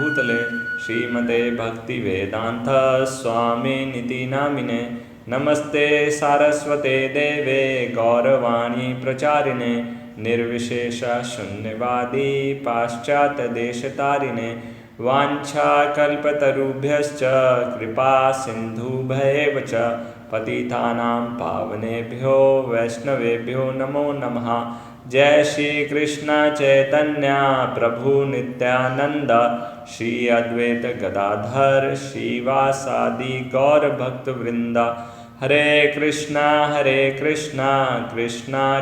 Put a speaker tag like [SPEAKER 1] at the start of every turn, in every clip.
[SPEAKER 1] भूतले श्रीमते भक्तिवेदांत स्वामिनिति नामिने। नमस्ते सारस्वते देवे गौरवाणी प्रचारिणे निर्विशेष शून्यवादी पाश्चात्यदेशतारिणे। वाञ्छाकल्पतरुभ्यश्च कृपा सिन्धुभ्येव च पतितानां पावनेभ्यो वैष्णवेभ्यो नमो नमः। जय श्री कृष्ण चैतन्य प्रभु नित्यानंद श्री अद्वैत गदाधर श्रीवासादि गौर भक्त वृंद। हरे कृष्णा कृष्णा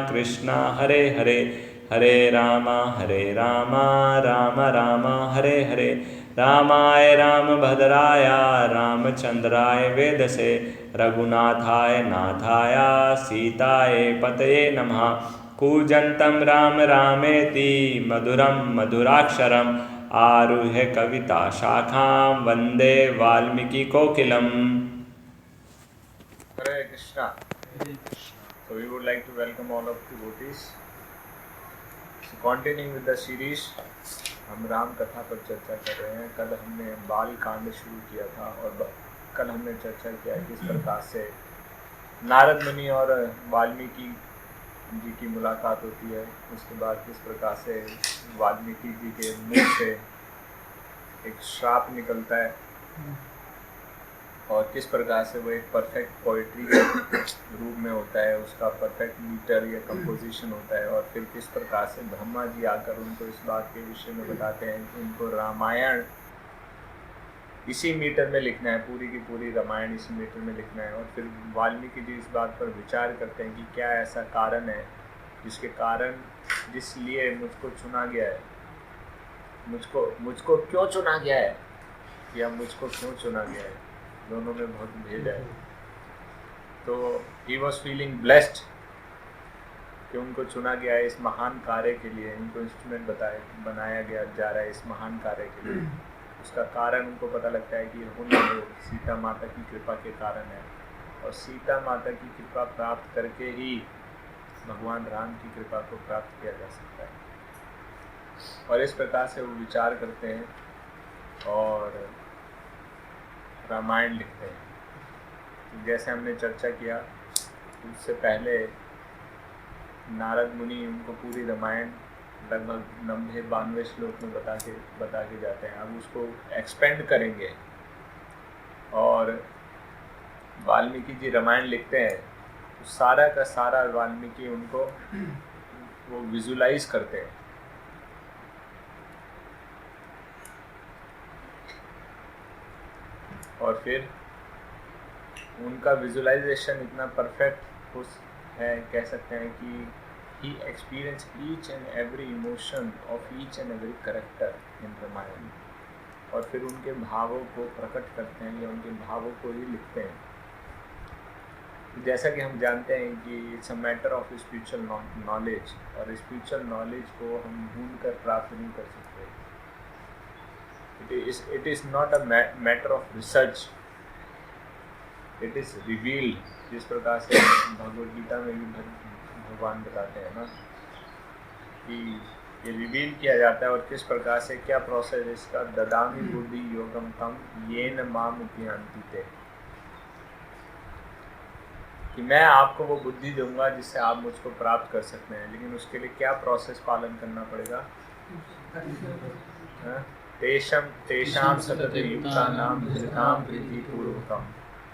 [SPEAKER 1] कृष्णा हरे हरे, हरे राम राम राम हरे हरे। रामाय रामभद्राय रामचंद्राय वेदसे रघुनाथाय नाथाय सीताय पतये नमः। कूजन्तं राम रामेति मधुरं मधुराक्षरम् आरुह्य कविता शाखां वन्दे वाल्मीकिकोकिलम्। Hare Krishna. So we would like to welcome all of the devotees. So continuing with the series, हम राम कथा पर चर्चा कर रहे हैं। कल हमने बाल कांड शुरू किया था और कल हमने चर्चा किया किस प्रकार से नारद मुनि और वाल्मीकि जी की मुलाकात होती है। उसके बाद किस प्रकार से वाल्मीकि जी के मुंह से एक श्राप निकलता है और किस प्रकार से वो एक परफेक्ट पोइट्री रूप में होता है, उसका परफेक्ट मीटर या कंपोजिशन होता है। और फिर किस प्रकार से ब्रह्मा जी आकर उनको इस बात के विषय में बताते हैं कि उनको रामायण इसी मीटर में लिखना है, पूरी की पूरी रामायण इसी मीटर में लिखना है। और फिर वाल्मीकि जी इस बात पर विचार करते हैं कि क्या ऐसा कारण है जिसके कारण जिसलिए मुझको चुना गया है, मुझको क्यों चुना गया है या मुझको क्यों चुना गया है, दोनों में बहुत भेद है। तो ही वॉज फीलिंग ब्लेस्ड कि उनको चुना गया है इस महान कार्य के लिए, इनको इंस्ट्रूमेंट बनाया गया जा रहा है इस महान कार्य के लिए। उसका कारण उनको पता लगता है कि हुन सीता माता की कृपा के कारण है और सीता माता की कृपा प्राप्त करके ही भगवान राम की कृपा को प्राप्त किया जा सकता है। और इस प्रकार से वो विचार करते हैं और रामायण लिखते हैं। जैसे हमने चर्चा किया उससे पहले नारद मुनि उनको पूरी रामायण लगभग 92 श्लोक में बता के जाते हैं। अब उसको एक्सपेंड करेंगे और वाल्मीकि जी रामायण लिखते हैं तो सारा का सारा वाल्मीकि उनको वो विजुलाइज करते हैं। और फिर उनका विजुलाइजेशन इतना परफेक्ट है, कह सकते हैं कि he experienced each and every emotion of each and every character in Ramayan. और फिर उनके भावों को प्रकट करते हैं या उनके भावों को ही लिखते हैं। जैसा कि हम जानते हैं कि it's a matter of spiritual knowledge और स्पिरिचुअल नॉलेज को हम ढूंढ कर प्राप्त नहीं कर सकते। It is not a matter of research, it is revealed। जिस प्रकार से भगवद गीता में भी भगवान बताते हैं ना कि ये रिवील किया जाता है और किस प्रकार से क्या प्रोसेस इसका। ददामि बुद्धि योगम तम येन माम उपयान्ति ते, कि मैं आपको वो बुद्धि दूंगा जिससे आप मुझको प्राप्त कर सकते हैं, लेकिन उसके लिए क्या प्रोसेस पालन करना पड़ेगा। तेषां सतत युक्तानां भजतां प्रीतिपूर्वकं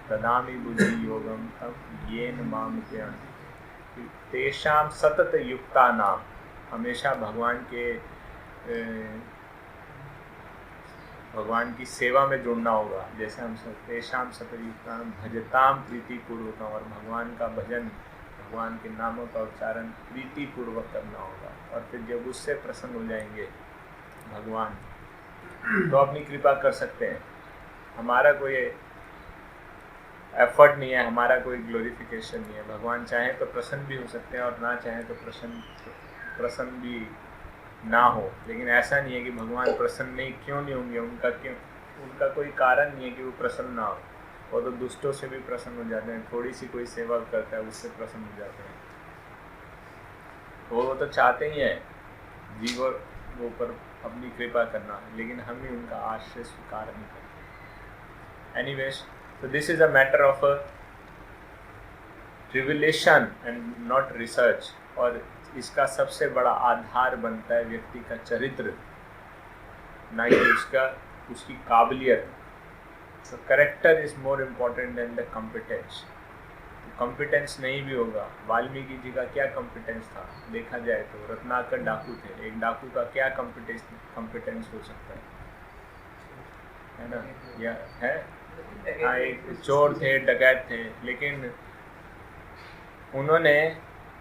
[SPEAKER 1] ददामि बुद्धि योगम तम येन माम उपयान्ति। तेषां सतत युक्तानां, हमेशा भगवान की सेवा में जुड़ना होगा। जैसे हम तेषां सतत युक्तानां भजतां प्रीतिपूर्वकं, और भगवान का भजन, भगवान के नामों का उच्चारण प्रीतिपूर्वक करना होगा। और फिर जब उससे प्रसन्न हो जाएंगे भगवान तो अपनी कृपा कर सकते हैं। हमारा कोई एफर्ट नहीं है, हमारा कोई ग्लोरिफिकेशन नहीं है। भगवान चाहे तो प्रसन्न भी हो सकते हैं और ना चाहे तो प्रसन्न भी ना हो। लेकिन ऐसा नहीं है कि भगवान प्रसन्न क्यों नहीं होंगे, उनका कोई कारण नहीं है कि वो प्रसन्न ना हो। वो तो दुष्टों से भी प्रसन्न हो जाते हैं, थोड़ी सी कोई सेवा करता है उससे प्रसन्न हो जाते हैं। वो तो चाहते ही हैं जीव वो पर अपनी कृपा करना, लेकिन हम ही उनका आश्रय स्वीकार नहीं करते। Anyways, so this is a matter of a revelation and not research। और इसका सबसे बड़ा आधार बनता है व्यक्ति का चरित्र, ना कि उसकी काबिलियत। So character is more important than the competence। Competence नहीं भी होगा, वाल्मीकि जी का क्या कॉम्पिटेंस था देखा जाए तो, रत्नाकर डाकू थे, एक डाकू का क्या कॉम्पिटेंस हो सकता है ना, या है? हाँ, एक चोर थे, डकैत थे, लेकिन उन्होंने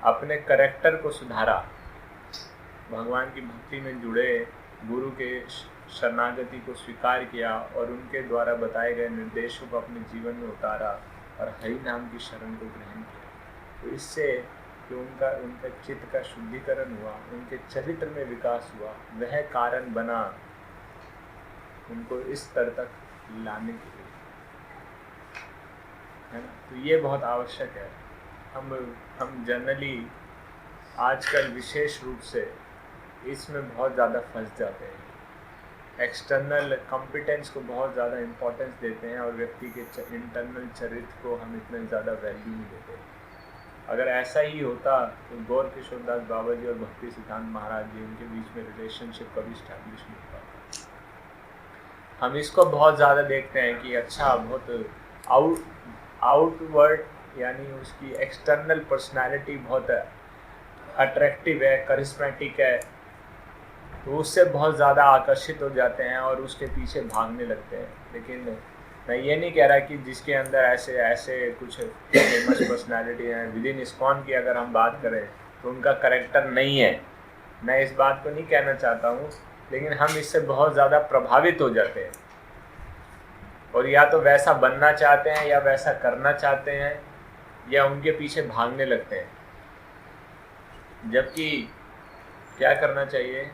[SPEAKER 1] अपने करेक्टर को सुधारा, भगवान की भक्ति में जुड़े, गुरु के शरणागति को स्वीकार किया और उनके द्वारा बताए गए निर्देशों को अपने जीवन में उतारा और हरि नाम की शरण को ग्रहण किया। तो इससे जो उनका चित्त का शुद्धिकरण हुआ, उनके चरित्र में विकास हुआ, वह कारण बना उनको इस स्तर तक लाने के लिए, है ना। तो ये बहुत आवश्यक है। हम जनरली आजकल विशेष रूप से इसमें बहुत ज़्यादा फंस जाते हैं, एक्सटर्नल कॉम्पिटेंस को बहुत ज़्यादा इम्पोर्टेंस देते हैं और व्यक्ति के इंटरनल चरित्र को हम इतने ज़्यादा वैल्यू नहीं देते। अगर ऐसा ही होता तो गौर किशोर दास बाबा जी और भक्ति सिद्धांत महाराज जी, उनके बीच में रिलेशनशिप कभी स्टैब्लिश नहीं होता। हम इसको बहुत ज़्यादा देखते हैं कि अच्छा बहुत आउटवर्ड, यानी उसकी एक्सटर्नल पर्सनालिटी बहुत अट्रैक्टिव है, करिस्मेटिक है, तो उससे बहुत ज़्यादा आकर्षित हो जाते हैं और उसके पीछे भागने लगते हैं। लेकिन मैं ये नहीं कह रहा कि जिसके अंदर ऐसे कुछ फेमस पर्सनालिटी हैं, विद इन इस्कॉन की अगर हम बात करें तो उनका करेक्टर नहीं है, मैं इस बात को नहीं कहना चाहता हूँ, लेकिन हम इससे बहुत ज़्यादा प्रभावित हो जाते हैं और या तो वैसा बनना चाहते हैं या वैसा करना चाहते हैं या उनके पीछे भागने लगते हैं। जबकि क्या करना चाहिए,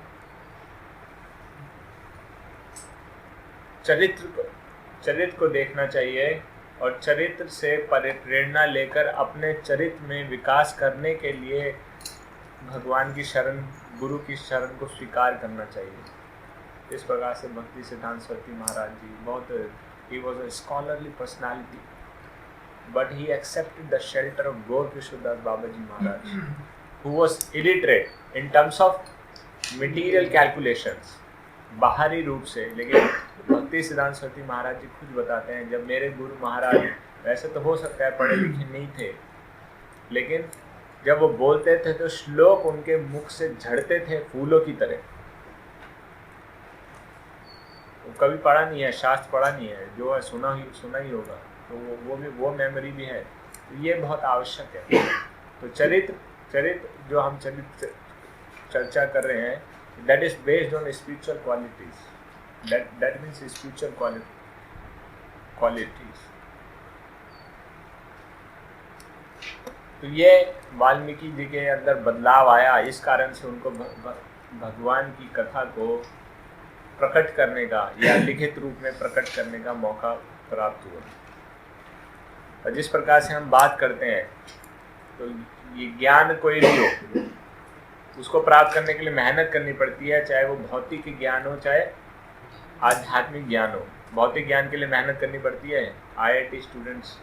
[SPEAKER 1] चरित्र को देखना चाहिए और चरित्र से प्रेरणा लेकर अपने चरित्र में विकास करने के लिए भगवान की शरण, गुरु की शरण को स्वीकार करना चाहिए। इस प्रकार से भक्ति सिद्धांत सरस्वती महाराज जी बहुत, he was a scholarly personality, but he accepted the shelter of Gaur Kishore Das Babaji Maharaj, who was illiterate in terms of material calculations, बाहरी रूप से। लेकिन भक्ति सिद्धांत सरस्वती महाराज जी खुद बताते हैं, जब मेरे गुरु महाराज, वैसे तो हो सकता है पढ़े लिखे नहीं थे, लेकिन जब वो बोलते थे तो श्लोक उनके मुख से झड़ते थे फूलों की तरह। वो कभी पढ़ा नहीं है, शास्त्र पढ़ा नहीं है, जो है सुना ही होगा, तो वो मेमोरी भी है। तो ये बहुत आवश्यक है। तो चरित्र जो हम चर्चा कर रहे हैं, that is based on spiritual qualities, that means spiritual qualities। तो ये वाल्मीकि जी के अंदर बदलाव आया, इस कारण से उनको भगवान की कथा को प्रकट करने का या लिखित रूप में प्रकट करने का मौका प्राप्त हुआ। और जिस प्रकार से हम बात करते हैं, तो ये ज्ञान कोई भी हो, उसको प्राप्त करने के लिए मेहनत करनी पड़ती है, चाहे वो भौतिक ज्ञान हो चाहे आध्यात्मिक ज्ञान हो। भौतिक ज्ञान के लिए मेहनत करनी पड़ती है। IIT स्टूडेंट्स,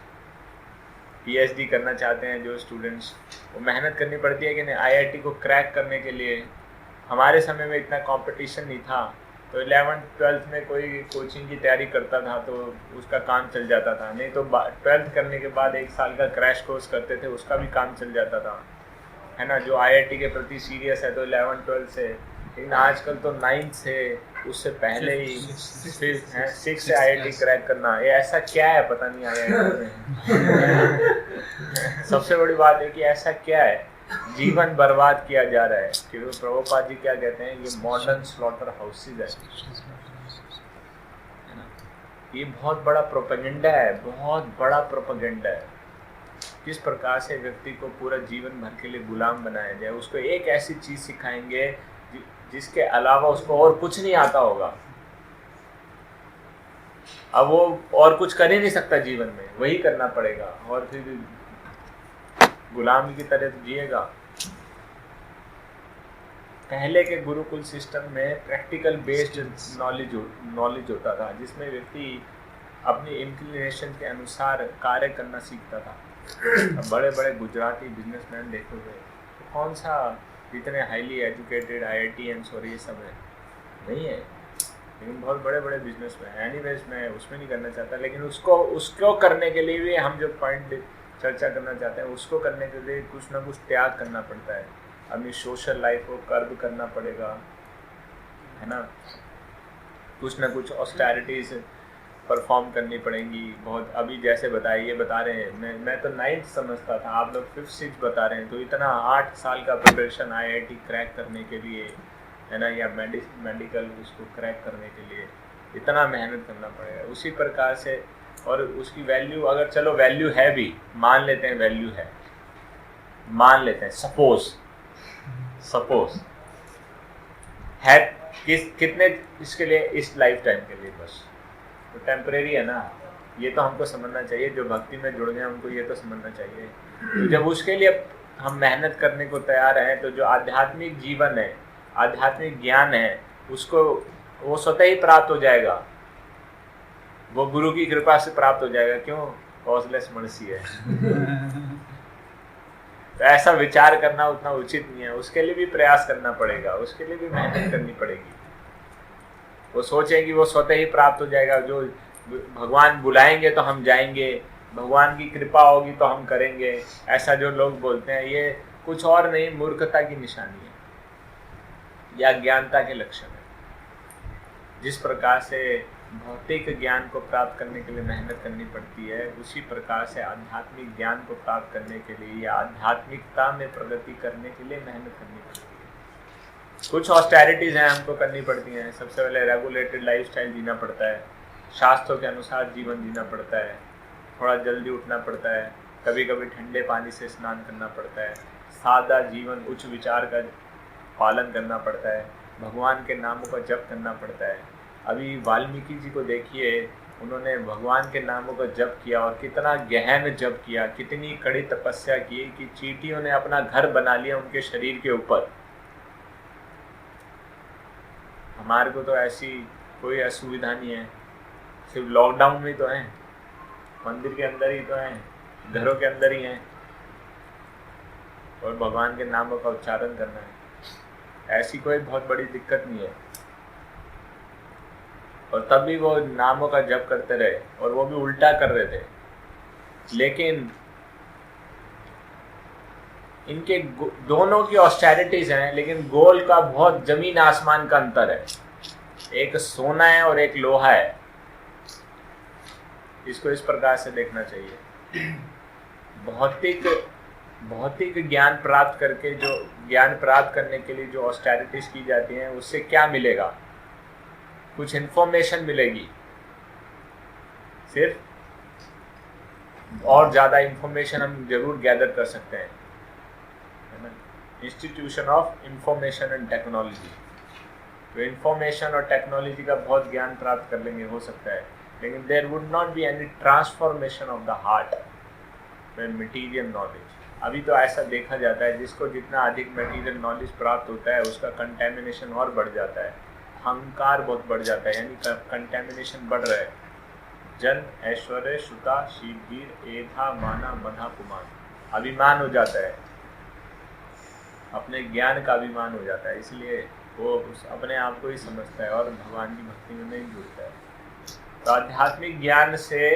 [SPEAKER 1] PhD करना चाहते हैं जो स्टूडेंट्स, वो मेहनत करनी पड़ती है कि नहीं। IIT को क्रैक करने के लिए हमारे समय में इतना कंपटीशन नहीं था, तो 11th-12th में कोई कोचिंग की तैयारी करता था तो उसका काम चल जाता था, नहीं तो 12th करने के बाद 1 साल का क्रैश कोर्स करते थे, उसका भी काम चल जाता था, है ना। जो IIT के प्रति सीरियस है तो 11th-12th से, लेकिन आजकल तो 9th से, उससे पहले ही 6 से IIT क्रैक करना, ये ऐसा क्या है पता नहीं IIT में। सबसे बड़ी बात है कि ऐसा क्या है, जीवन बर्बाद किया जा रहा है। क्योंकि प्रभुपाद जी क्या कहते हैं, ये मॉडर्न स्लॉटर हाउसेज है ना। ये बहुत बड़ा प्रोपेगेंडा है, बहुत बड़ा प्रोपेगेंडा है। किस प्रकार से व्यक्ति को पूरा जीवन भर के लिए गुलाम बनाया जाए, उसको एक ऐसी चीज सिखाएंगे जिसके अलावा उसको और कुछ नहीं आता होगा। अब वो और कुछ कर ही नहीं सकता जीवन में, वही करना पड़ेगा और फिर गुलामी की तरह तो जिएगा। पहले के गुरुकुल सिस्टम में प्रैक्टिकल बेस्ड नॉलेज होता था, जिसमें व्यक्ति अपनी इंक्लिनेशन के अनुसार कार्य करना सीखता था। अब बड़े बड़े गुजराती बिजनेसमैन देखोगे तो कौन सा इतने हाईली एजुकेटेड IITians और ये सब है नहीं है, लेकिन बहुत बड़े बड़े बिजनेसमैन। एनीवेज मैं उसमें नहीं करना चाहता, लेकिन उसको करने के लिए भी हम जो पॉइंट चर्चा करना चाहते हैं, उसको करने के लिए कुछ ना कुछ त्याग करना पड़ता है। अपनी सोशल लाइफ को कर्व करना पड़ेगा, है ना, कुछ ना कुछ ऑस्टेरिटीज परफॉर्म करनी पड़ेंगी बहुत। अभी जैसे ये बता रहे हैं, मैं तो 9th समझता था, आप लोग 5th 6th बता रहे हैं, तो इतना 8 साल का प्रिपरेशन IIT क्रैक करने के लिए, है ना, या मेडिकल उसको क्रैक करने के लिए इतना मेहनत करना पड़ेगा। उसी प्रकार से, और उसकी वैल्यू, अगर चलो वैल्यू है भी, मान लेते हैं वैल्यू है, मान लेते हैं, सपोज है कितने इसके लिए, इस लाइफ टाइम के लिए, बस तो टेम्परेरी है ना, ये तो हमको समझना चाहिए। जो भक्ति में जुड़ गए उनको ये तो समझना चाहिए। तो जब उसके लिए हम मेहनत करने को तैयार हैं, तो जो आध्यात्मिक जीवन है, आध्यात्मिक ज्ञान है, उसको वो स्वतः ही प्राप्त हो जाएगा, वो गुरु की कृपा से प्राप्त हो जाएगा। क्यों? कॉजलेस मर्सी है। तो ऐसा विचार करना उतना उचित नहीं है, उसके लिए भी प्रयास करना पड़ेगा, उसके लिए भी मेहनत करनी पड़ेगी। वो सोचेंगे वो स्वतः ही प्राप्त हो जाएगा, जो भगवान बुलाएंगे तो हम जाएंगे, भगवान की कृपा होगी तो हम करेंगे, ऐसा जो लोग बोलते हैं, ये कुछ और नहीं, मूर्खता की निशानी है या ज्ञानता के लक्षण है। जिस प्रकार से भौतिक ज्ञान को प्राप्त करने के लिए मेहनत करनी पड़ती है, उसी प्रकार से आध्यात्मिक ज्ञान को प्राप्त करने के लिए या आध्यात्मिकता में प्रगति करने के लिए मेहनत करनी पड़ती है। कुछ ऑस्टेरिटीज हैं हमको करनी पड़ती हैं। सबसे पहले रेगुलेटेड लाइफस्टाइल जीना पड़ता है, शास्त्रों के अनुसार जीवन जीना पड़ता है, थोड़ा जल्दी उठना पड़ता है, कभी कभी ठंडे पानी से स्नान करना पड़ता है, सादा जीवन, उच्च विचार का पालन करना पड़ता है, भगवान के नामों का जप करना पड़ता है। अभी वाल्मीकि जी को देखिए, उन्होंने भगवान के नामों का जप किया और कितना गहन जप किया, कितनी कड़ी तपस्या की कि चींटियों ने अपना घर बना लिया उनके शरीर के ऊपर। हमारे को तो ऐसी कोई असुविधा नहीं है, सिर्फ लॉकडाउन में तो है, मंदिर के अंदर ही तो हैं, घरों के अंदर ही हैं, और भगवान के नामों का उच्चारण करना है, ऐसी कोई बहुत बड़ी दिक्कत नहीं है। और तब भी वो नामों का जप करते रहे, और वो भी उल्टा कर रहे थे। लेकिन इनके दोनों की ऑस्टेरिटीज हैं, लेकिन गोल का बहुत जमीन आसमान का अंतर है। एक सोना है और एक लोहा है। इसको इस प्रकार से देखना चाहिए। भौतिक ज्ञान प्राप्त करके, जो ज्ञान प्राप्त करने के लिए जो ऑस्टेरिटीज की जाती हैं, उससे क्या मिलेगा? कुछ इन्फॉर्मेशन मिलेगी सिर्फ, और ज़्यादा इन्फॉर्मेशन हम जरूर गैदर कर सकते हैं, है ना। Institution of information and technology, तो इंफॉर्मेशन और टेक्नोलॉजी का बहुत ज्ञान प्राप्त कर लेंगे, हो सकता है, लेकिन there would not be any transformation of the heart with material knowledge. अभी तो ऐसा देखा जाता है, जिसको जितना अधिक मटीरियल नॉलेज प्राप्त होता है, उसका कंटेमिनेशन और बढ़ जाता है, अहंकार बहुत बढ़ जाता है, यानी कंटेमिनेशन बढ़ रहा है। जन ऐश्वर्य श्रुता शीघ्र एधा माना मधा कुमान, अभिमान हो जाता है, अपने ज्ञान का अभिमान हो जाता है, इसलिए वो अपने आप को ही समझता है और भगवान की भक्ति में नहीं जुड़ता है। तो आध्यात्मिक ज्ञान से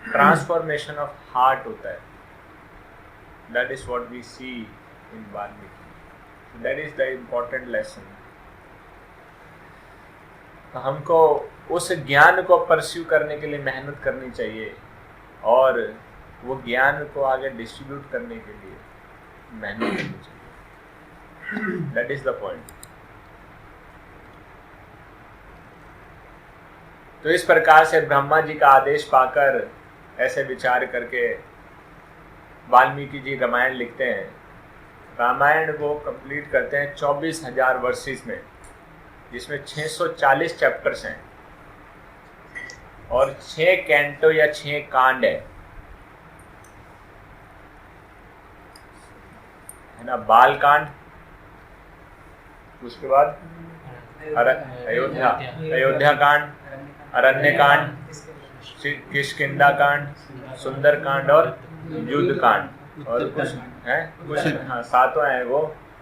[SPEAKER 1] ट्रांसफॉर्मेशन ऑफ हार्ट होता है। That is what we see in Valmiki, that is the important lesson. हमको उस ज्ञान को परस्यू करने के लिए मेहनत करनी चाहिए, और वो ज्ञान को आगे डिस्ट्रीब्यूट करने के लिए मेहनत करनी चाहिए। That is the point. तो इस प्रकार से ब्रह्मा जी का आदेश पाकर, ऐसे विचार करके वाल्मीकि जी रामायण लिखते हैं। रामायण को कंप्लीट करते हैं 24,000 वर्सेस में, जिसमें 640 चैप्टर्स हैं और 6 कैंटो या 6 कांड है ना। बाल कांड, उसके बाद अयोध्या कांड, अरण्य कांड, किष्किंधा कांड, सुंदर कांड और युद्ध कांड। और कुछ है, कुछ हाँ 7 हैं वो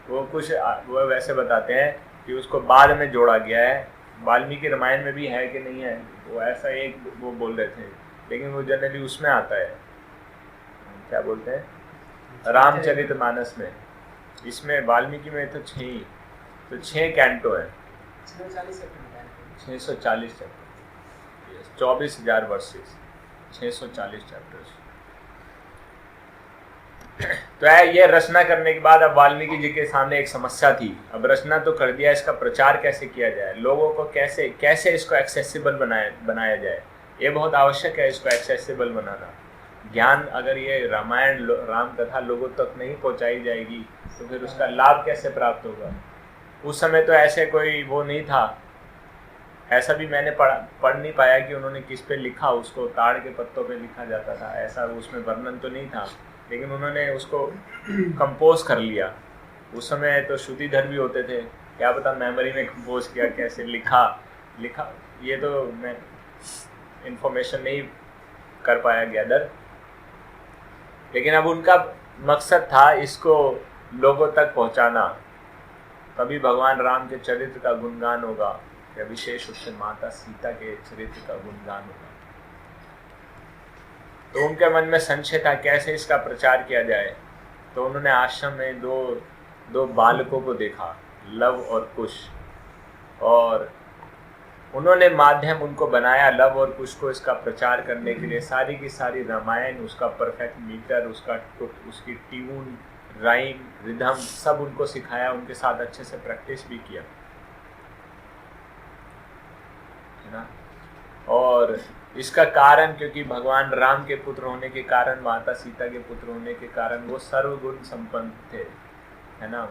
[SPEAKER 1] कुछ वो वैसे बताते हैं कि उसको बाद में जोड़ा गया है। वाल्मीकि रामायण में भी है कि नहीं है, वो ऐसा एक वो बोल रहे थे, लेकिन वो जनरली उसमें आता है, क्या बोलते हैं, रामचरितमानस में। इसमें वाल्मीकि में तो 6 ही, तो 6 कैंटो है, 640 चैप्टर, 24,000 वर्सेस, 640 चैप्टर्स। तो ये रचना करने के बाद अब वाल्मीकि जी के सामने एक समस्या थी। अब रचना तो कर दिया, इसका प्रचार कैसे किया जाए, लोगों को कैसे इसको एक्सेसिबल बनाया जाए। ये बहुत आवश्यक है इसको एक्सेसिबल बनाना। ज्ञान अगर ये रामायण राम कथा लोगों तक नहीं पहुंचाई जाएगी तो फिर उसका लाभ कैसे प्राप्त होगा। उस समय तो ऐसे कोई वो नहीं था, ऐसा भी मैंने पढ़ नहीं पाया कि उन्होंने किस पे लिखा, उसको ताड़ के पत्तों पे लिखा जाता था, ऐसा उसमें वर्णन तो नहीं था, लेकिन उन्होंने उसको कंपोज कर लिया। उस समय तो श्रुतिधर भी होते थे, क्या पता मेमोरी में कंपोज किया, कैसे लिखा ये तो मैं इंफॉर्मेशन नहीं कर पाया गैदर। लेकिन अब उनका मकसद था इसको लोगों तक पहुंचाना, तभी भगवान राम के चरित्र का गुणगान होगा, या विशेष रूप से माता सीता के चरित्र का गुणगान होगा। तो उनके मन में संशय था कैसे इसका प्रचार किया जाए। तो उन्होंने आश्रम में दो बालकों को देखा, लव और कुश, और उन्होंने माध्यम उनको बनाया लव और कुश को इसका प्रचार करने के लिए। सारी की सारी रामायण, उसका परफेक्ट मीटर, उसकी ट्यून, राइम, रिदम सब उनको सिखाया, उनके साथ अच्छे से प्रैक्टिस भी किया, है ना। और इसका कारण, क्योंकि भगवान राम के पुत्र होने के कारण, माता सीता के पुत्र होने के कारण वो सर्वगुण संपन्न थे, है ना।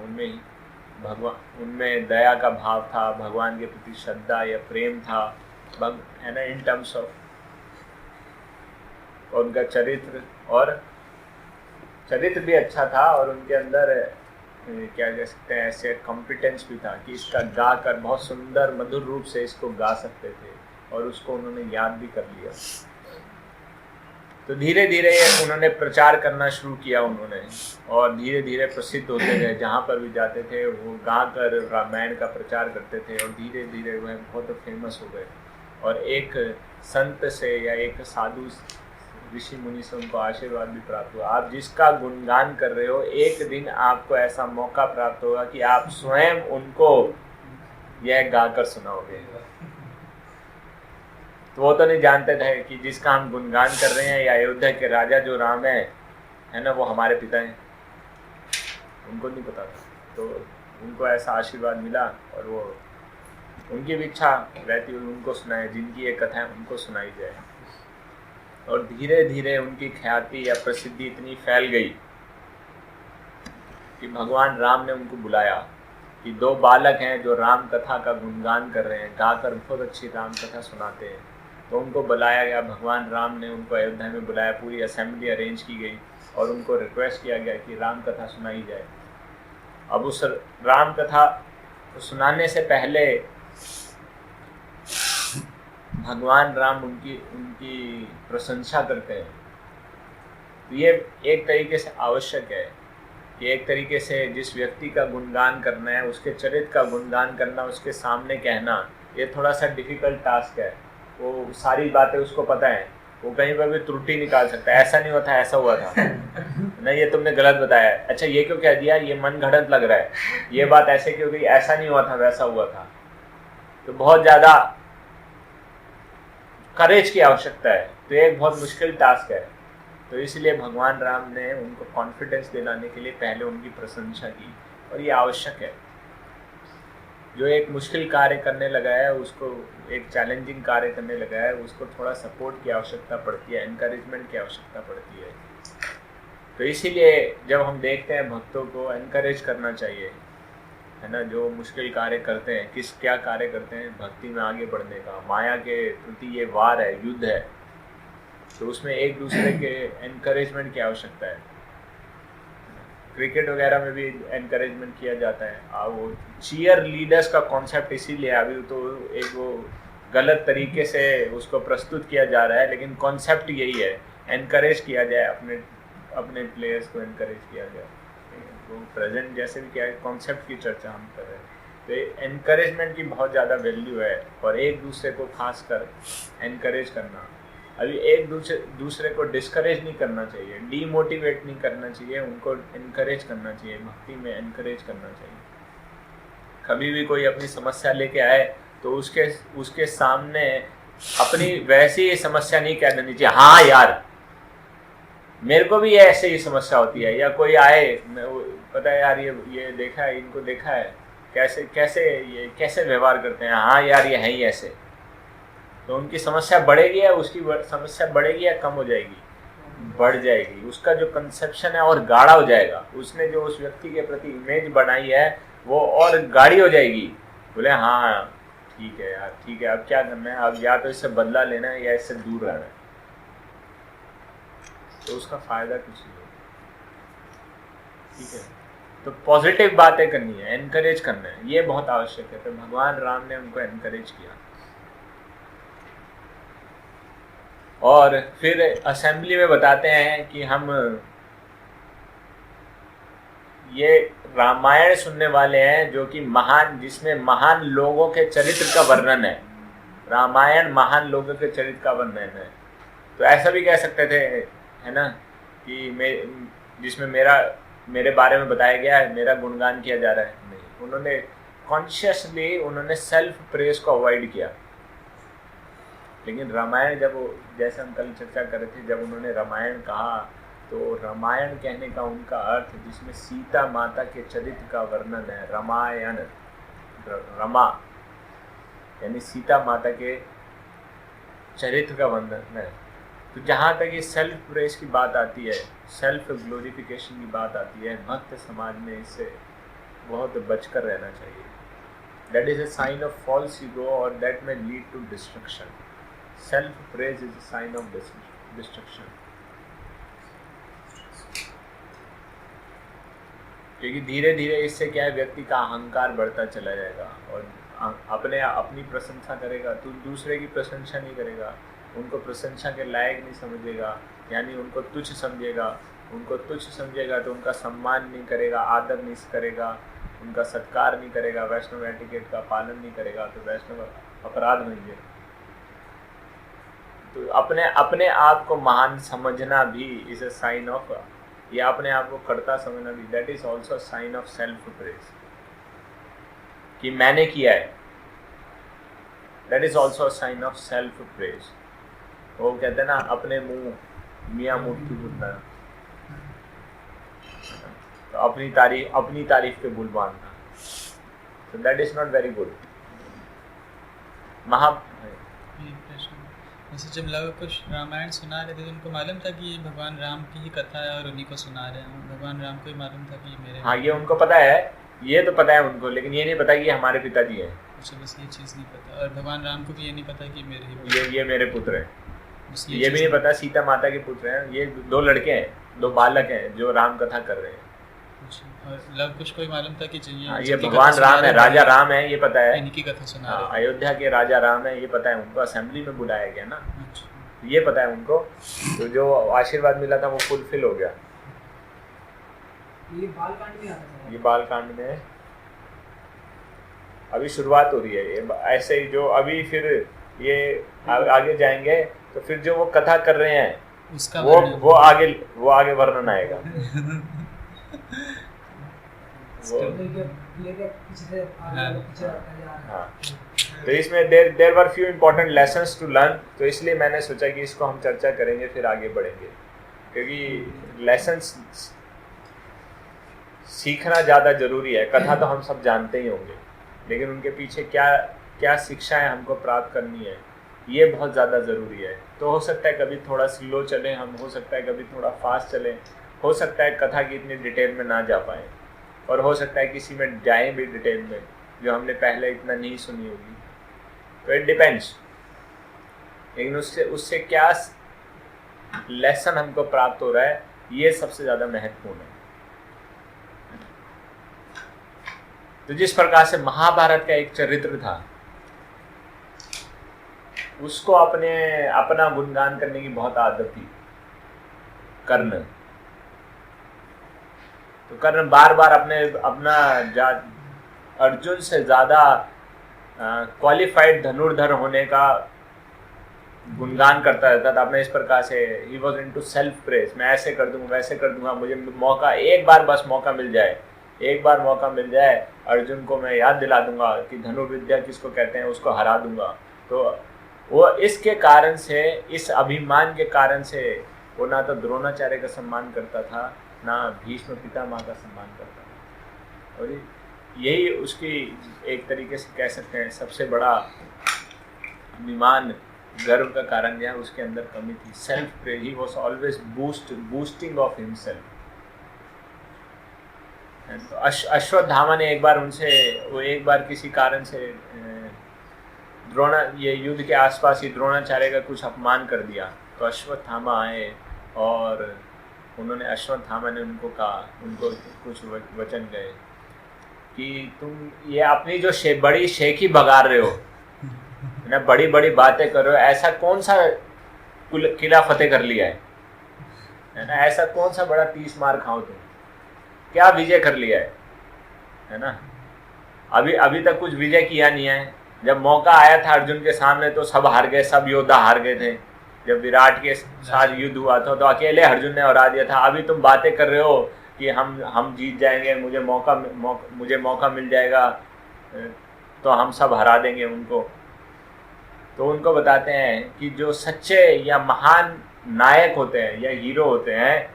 [SPEAKER 1] उनमें दया का भाव था, भगवान के प्रति श्रद्धा या प्रेम था, है ना, इन टर्म्स ऑफ। और उनका चरित्र भी अच्छा था, और उनके अंदर क्या कह सकते हैं, ऐसे कॉम्पिटेंस भी था कि इसका गा कर बहुत सुंदर मधुर रूप से इसको गा सकते थे, और उसको उन्होंने याद भी कर लिया। तो धीरे धीरे उन्होंने प्रचार करना शुरू किया उन्होंने, और धीरे धीरे प्रसिद्ध होते गए। जहाँ पर भी जाते थे वो गा कर रामायण का प्रचार करते थे, और धीरे धीरे वह बहुत फेमस हो गए। और एक संत से या एक साधु ऋषि मुनि से उनको आशीर्वाद भी प्राप्त हुआ। आप जिसका गुणगान कर रहे हो, एक दिन आपको ऐसा मौका प्राप्त होगा कि आप स्वयं उनको यह गाकर सुनाओगे। तो वो तो नहीं जानते थे कि जिसका हम गुणगान कर रहे हैं, या अयोध्या के राजा जो राम है ना, वो हमारे पिता हैं, उनको नहीं पता था। तो उनको ऐसा आशीर्वाद मिला, और वो उनकी भी इच्छा रहती हुई उनको सुनाए, जिनकी ये कथाएं उनको सुनाई जाए। और धीरे धीरे उनकी ख्याति या प्रसिद्धि इतनी फैल गई कि भगवान राम ने उनको बुलाया कि 2 बालक हैं जो राम कथा का गुणगान कर रहे हैं, गाकर बहुत अच्छी राम कथा सुनाते हैं। तो उनको बुलाया गया, भगवान राम ने उनको अयोध्या में बुलाया, पूरी असेंबली अरेंज की गई, और उनको रिक्वेस्ट किया गया कि राम कथा सुनाई जाए। अब उस राम कथा सुनाने से पहले भगवान राम उनकी प्रशंसा करते हैं। तो ये एक तरीके से आवश्यक है कि एक तरीके से जिस व्यक्ति का गुणगान करना है, उसके चरित्र का गुणगान करना, उसके सामने कहना, ये थोड़ा सा डिफिकल्ट टास्क है। वो सारी बातें उसको पता है, वो कहीं पर भी त्रुटि निकाल सकता है, ऐसा नहीं हुआ था, ऐसा हुआ था, नहीं ये तुमने गलत बताया, अच्छा ये क्यों कह दिया, ये मन घड़त लग रहा है, ये बात ऐसे क्यों गई, ऐसा नहीं हुआ था, वैसा हुआ था। तो बहुत ज़्यादा करेज की आवश्यकता है, तो ये एक बहुत मुश्किल टास्क है। तो इसलिए भगवान राम ने उनको कॉन्फिडेंस दिलाने के लिए पहले उनकी प्रशंसा की, और ये आवश्यक है। जो एक मुश्किल कार्य करने लगा है, उसको एक चैलेंजिंग कार्य करने लगा है, उसको थोड़ा सपोर्ट की आवश्यकता पड़ती है, एनकरेजमेंट की आवश्यकता पड़ती है। तो इसीलिए जब हम देखते हैं भक्तों को एनकरेज करना चाहिए, है ना। जो मुश्किल कार्य करते हैं, क्या कार्य करते हैं, भक्ति में आगे बढ़ने का, माया के प्रति ये वार है, युद्ध है, तो उसमें एक दूसरे के एनकरेजमेंट की आवश्यकता है। क्रिकेट वगैरह में भी एनकरेजमेंट किया जाता है। वो चीयर लीडर्स का कॉन्सेप्ट इसीलिए अभी तो एक वो गलत तरीके से उसको प्रस्तुत किया जा रहा है, लेकिन कॉन्सेप्ट यही है, एनकरेज किया जाए, अपने अपने प्लेयर्स को एनकरेज किया जाए। तो प्रेजेंट जैसे भी क्या है, कॉन्सेप्ट की चर्चा हम कर रहे हैं, तो एनकरेजमेंट की बहुत ज़्यादा वैल्यू है। और एक दूसरे को खास कर एनकरेज करना, अभी एक दूसरे को डिस्करेज नहीं करना चाहिए, डीमोटिवेट नहीं करना चाहिए, उनको एनकरेज करना चाहिए, भक्ति में एनकरेज करना चाहिए। कभी भी कोई अपनी समस्या लेके आए तो उसके सामने अपनी वैसी समस्या नहीं कह देनी चाहिए, हाँ यार मेरे को भी ऐसे ही समस्या होती है। या कोई आए, पता है यार ये देखा है, इनको देखा है कैसे कैसे ये कैसे व्यवहार करते हैं, हाँ यार ये है ही ऐसे। तो उनकी समस्या बढ़ेगी या उसकी समस्या बढ़ेगी या कम हो जाएगी? बढ़ जाएगी। उसका जो कंसेप्शन है और गाढ़ा हो जाएगा, उसने जो उस व्यक्ति के प्रति इमेज बनाई है वो और गाढ़ी हो जाएगी। बोले हाँ ठीक है यार, ठीक है, अब क्या करना है, अब या तो इससे बदला लेना है या इससे दूर रहना है। तो उसका फायदा कुछ नहीं होगा। ठीक है, तो पॉजिटिव बातें करनी है, एनकरेज करना है, ये बहुत आवश्यक है। तो भगवान राम ने उनको एनकरेज किया। और फिर असेंबली में बताते हैं कि हम ये रामायण सुनने वाले हैं जो कि महान, जिसमें महान लोगों के चरित्र का वर्णन है। रामायण महान लोगों के चरित्र का वर्णन है। तो ऐसा भी कह सकते थे, है ना, कि जिसमें मेरे बारे में बताया गया है, मेरा गुणगान किया जा रहा है। नहीं, उन्होंने कॉन्शियसली उन्होंने सेल्फ प्रेज को अवॉइड किया। लेकिन रामायण जैसे हम कल चर्चा कर रहे थे, जब उन्होंने रामायण कहा तो रामायण कहने का उनका अर्थ जिसमें सीता माता के चरित्र का वर्णन है, रामायण, रमा यानी सीता माता के चरित्र का वर्णन है। तो जहाँ तक ये सेल्फ प्रेज की बात आती है, सेल्फ ग्लोरिफिकेशन की बात आती है, भक्त समाज में इससे बहुत बचकर रहना चाहिए। That is a sign of false ego और that may lead to destruction. Self praise is a sign of destruction. क्योंकि धीरे धीरे इससे क्या है, व्यक्ति का अहंकार बढ़ता चला जाएगा और अपनी प्रशंसा करेगा तो दूसरे की प्रशंसा नहीं करेगा, उनको प्रशंसा के लायक नहीं समझेगा, यानी उनको तुच्छ समझेगा। उनको तुच्छ समझेगा तो उनका सम्मान नहीं करेगा, आदर नहीं करेगा, उनका सत्कार नहीं करेगा, वैष्णव एटिकेट का पालन नहीं करेगा, तो वैष्णव अपराध बनेंगे। तो अपने आप को महान समझना भी इज अ साइन ऑफ, या अपने आप को कर्ता समझना भी, that is also sign of self praise, कि मैंने किया है। That is also sign of self praise. वो कहते हैं ना, अपने मुंह मियाँ मुट्ठी बुनना, तो अपनी तारीफ पे बुल बांधना, तो that is not very good.
[SPEAKER 2] जैसे जब लव कुश रामायण सुना रहे थे तो उनको मालूम था कि ये भगवान राम की ही कथा है और उन्हीं को सुना रहे हैं। भगवान राम को ही मालूम था कि मेरे,
[SPEAKER 1] हाँ ये उनको पता है, ये तो पता है उनको, लेकिन ये नहीं पता कि ये हमारे पिताजी हैं।
[SPEAKER 2] अच्छा, बस ये चीज़ नहीं पता। और भगवान राम को भी ये नहीं पता कि मेरे ही
[SPEAKER 1] ये मेरे पुत्र हैं। ये भी नहीं पता सीता माता के पुत्र हैं। ये 2 लड़के हैं, 2 बालक हैं जो राम कथा कर रहे हैं।
[SPEAKER 2] और लव कुश को ही मालूम था कि
[SPEAKER 1] ये भगवान राम है, राजा राम है, ये पता है,
[SPEAKER 2] इनकी कथा सुना रहे हैं।
[SPEAKER 1] अयोध्या के राजा राम है, ये पता है उनको। असेंबली में बुलाया गया ना, ये पता है उनको। तो जो आशीर्वाद मिला था वो फुलफिल हो गया।
[SPEAKER 3] ये बालकांड में आता है।
[SPEAKER 1] ये बालकांड में अभी शुरुआत हो रही है। ये ऐसे ही जो अभी फिर ये आगे जाएंगे तो फिर जो वो कथा कर रहे हैं
[SPEAKER 2] उसका
[SPEAKER 1] वो आगे वर्णन आएगा। हाँ, तो इसमें there were few important lessons to learn. तो इसलिए मैंने सोचा कि इसको हम चर्चा करेंगे, फिर आगे बढ़ेंगे, क्योंकि लेसन्स सीखना ज़्यादा ज़रूरी है। कथा तो हम सब जानते ही होंगे, लेकिन उनके पीछे क्या शिक्षाएं हमको प्राप्त करनी है, ये बहुत ज़्यादा ज़रूरी है। तो हो सकता है कभी थोड़ा स्लो चलें हम, हो सकता है कभी थोड़ा फास्ट चलें, हो सकता है कथा की इतनी डिटेल में ना जा पाए, और हो सकता है किसी में जाएं भी डिटेल में जो हमने पहले इतना नहीं सुनी होगी। तो इट डिपेंड्स, लेकिन उससे क्या लेसन हमको प्राप्त हो रहा है, ये सबसे ज़्यादा महत्वपूर्ण है। तो जिस प्रकार से महाभारत का एक चरित्र था, उसको अपना गुणगान करने की बहुत आदत थी कर्ण। तो कर्ण बार बार अर्जुन से ज्यादा क्वालिफाइड धनुर्धर होने का गुणगान करता रहता था। अपने इस प्रकार से he was into self praise, मैं ऐसे कर दूंगा, वैसे कर दूंगा, मुझे मौका एक बार बस मौका मिल जाए अर्जुन को मैं याद दिला दूंगा कि धनुर्विद्या किसको कहते हैं, उसको हरा दूंगा। तो वो इसके कारण से, इस अभिमान के कारण से वो ना तो द्रोणाचार्य का सम्मान करता था, ना भीष्म पितामह का सम्मान करता था। और यही उसकी एक तरीके से कह सकते हैं सबसे बड़ा अभिमान, गर्व का कारण यह उसके अंदर कमी थी। Self praise, he was always boosting of himself. तो अश्वत्थामा ने एक बार किसी कारण से ये युद्ध के आसपास ही द्रोणाचार्य का कुछ अपमान कर दिया। तो अश्वत्थामा आए और अश्वत्थामा ने उनको कुछ वचन गए कि तुम ये अपनी जो बड़ी शेखी बगार रहे हो ना, बड़ी बड़ी बातें कर रहे हो, ऐसा कौन सा किला फतेह कर लिया है ना, ऐसा कौन सा बड़ा 30 मार खाओ तुम, क्या विजय कर लिया है ना। अभी तक कुछ विजय किया नहीं है। जब मौका आया था अर्जुन के सामने तो सब हार गए, सब योद्धा हार गए थे। जब विराट के साथ युद्ध हुआ था तो अकेले अर्जुन ने हरा दिया था। अभी तुम बातें कर रहे हो कि हम जीत जाएंगे, मुझे मौका मिल जाएगा तो हम सब हरा देंगे उनको। तो उनको बताते हैं कि जो सच्चे या महान नायक होते हैं या हीरो होते हैं,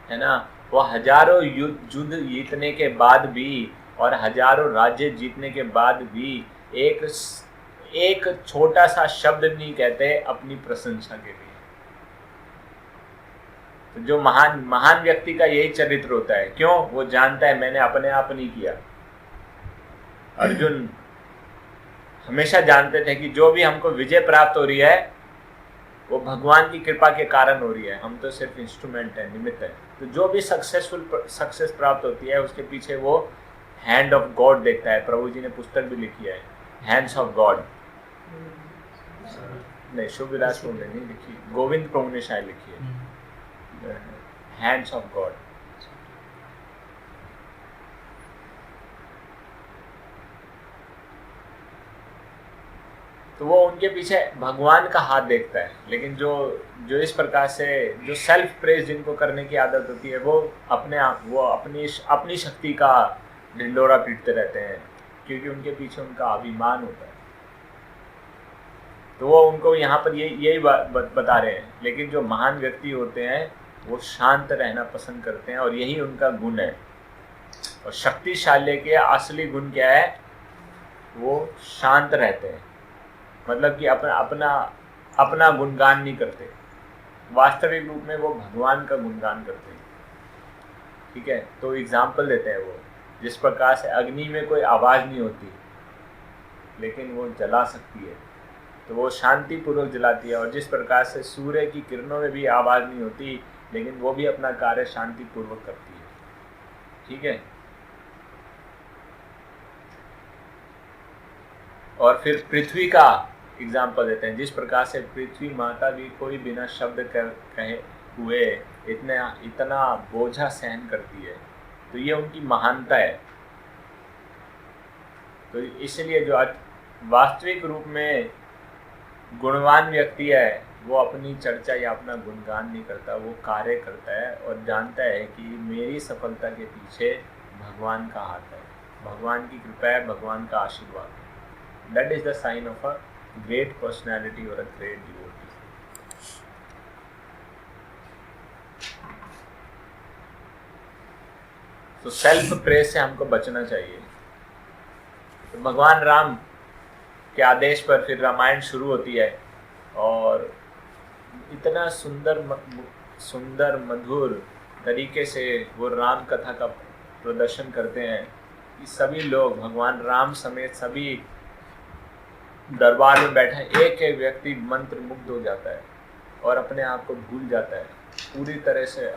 [SPEAKER 1] है ना, वो हजारों युद्ध जीतने के बाद भी और हजारों राज्य जीतने के बाद भी एक छोटा सा शब्द नहीं कहते अपनी प्रशंसा के लिए। तो जो महान व्यक्ति का यही चरित्र होता है। क्यों? वो जानता है मैंने अपने आप नहीं किया। अर्जुन हमेशा जानते थे कि जो भी हमको विजय प्राप्त हो रही है वो भगवान की कृपा के कारण हो रही है, हम तो सिर्फ इंस्ट्रूमेंट है, निमित्त है। तो जो भी सक्सेस प्राप्त होती है उसके पीछे वो हैंड ऑफ गॉड देखता है। प्रभु जी ने पुस्तक भी लिखी है, हैंड्स ऑफ गॉड। नहीं, शुभ विलास प्रभु ने नहीं लिखी, गोविंद प्रभु ने शायद लिखी है, हैंड्स ऑफ गॉड। तो वो उनके पीछे भगवान का हाथ देखता है। लेकिन जो इस प्रकार से जो सेल्फ प्रेज जिनको करने की आदत होती है, वो अपनी शक्ति का ढिंडोरा पीटते रहते हैं, क्योंकि उनके पीछे उनका अभिमान होता है। तो वो उनको यहाँ पर यही बता रहे हैं। लेकिन जो महान व्यक्ति होते हैं वो शांत रहना पसंद करते हैं और यही उनका गुण है। और शक्तिशाली के असली गुण क्या है? वो शांत रहते हैं, मतलब कि अपना गुणगान नहीं करते। वास्तविक रूप में वो भगवान का गुणगान करते हैं। ठीक है, तो एग्जाम्पल देते हैं वो, जिस प्रकार से अग्नि में कोई आवाज़ नहीं होती लेकिन वो जला सकती है, तो वो शांति पूर्वक जलाती है। और जिस प्रकार से सूर्य की किरणों में भी आवाज़ नहीं होती लेकिन वो भी अपना कार्य शांति पूर्वक करती है। ठीक है, और फिर पृथ्वी का एग्जाम्पल देते हैं। जिस प्रकार से पृथ्वी माता भी कोई बिना शब्द कहे हुए इतना बोझा सहन करती है, तो ये उनकी महानता है। तो इसलिए जो वास्तविक रूप में गुणवान व्यक्ति है वो अपनी चर्चा या अपना गुणगान नहीं करता, वो कार्य करता है और जानता है कि मेरी सफलता के पीछे भगवान का हाथ है, भगवान की कृपा है, भगवान का आशीर्वाद है। That is the sign of a great personality और अ ग्रेट डिवोटी। तो सेल्फ प्रेज से हमको बचना चाहिए। तो भगवान राम के आदेश पर फिर रामायण शुरू होती है और इतना सुंदर मधुर तरीके से वो राम कथा का प्रदर्शन करते हैं कि सभी लोग, भगवान राम समेत सभी दरबार में बैठा एक एक व्यक्ति मंत्र मुग्ध हो जाता है और अपने आप को भूल जाता है, पूरी तरह से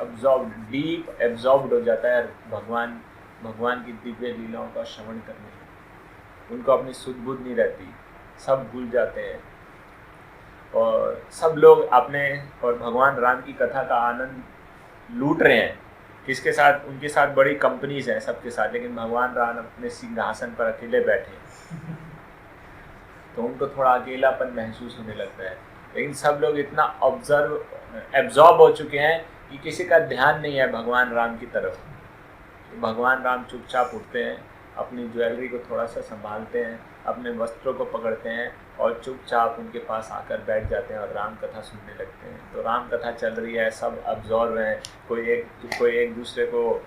[SPEAKER 1] डीप एब्जॉर्ब्ड हो जाता है भगवान भगवान की दिव्य लीलाओं का श्रवण करने। उनको अपनी सुध बुध नहीं रहती, सब भूल जाते हैं और सब लोग अपने और भगवान राम की कथा का आनंद लूट रहे हैं। किसके साथ? उनके साथ बड़ी कंपनीज हैं सबके साथ, लेकिन भगवान राम अपने सिंहासन पर अकेले बैठे हैं, तो उनको थोड़ा अकेलापन महसूस होने लगता है। लेकिन सब लोग इतना एब्जॉर्ब हो चुके हैं कि किसी का ध्यान नहीं है भगवान राम की तरफ। भगवान राम चुपचाप उठते हैं, अपनी ज्वेलरी को थोड़ा सा संभालते हैं, अपने वस्त्रों को पकड़ते हैं और चुपचाप उनके पास आकर बैठ जाते हैं और राम कथा सुनने लगते हैं। तो राम कथा चल रही है, सब अब्जॉर्व हैं, कोई एक दूसरे को वो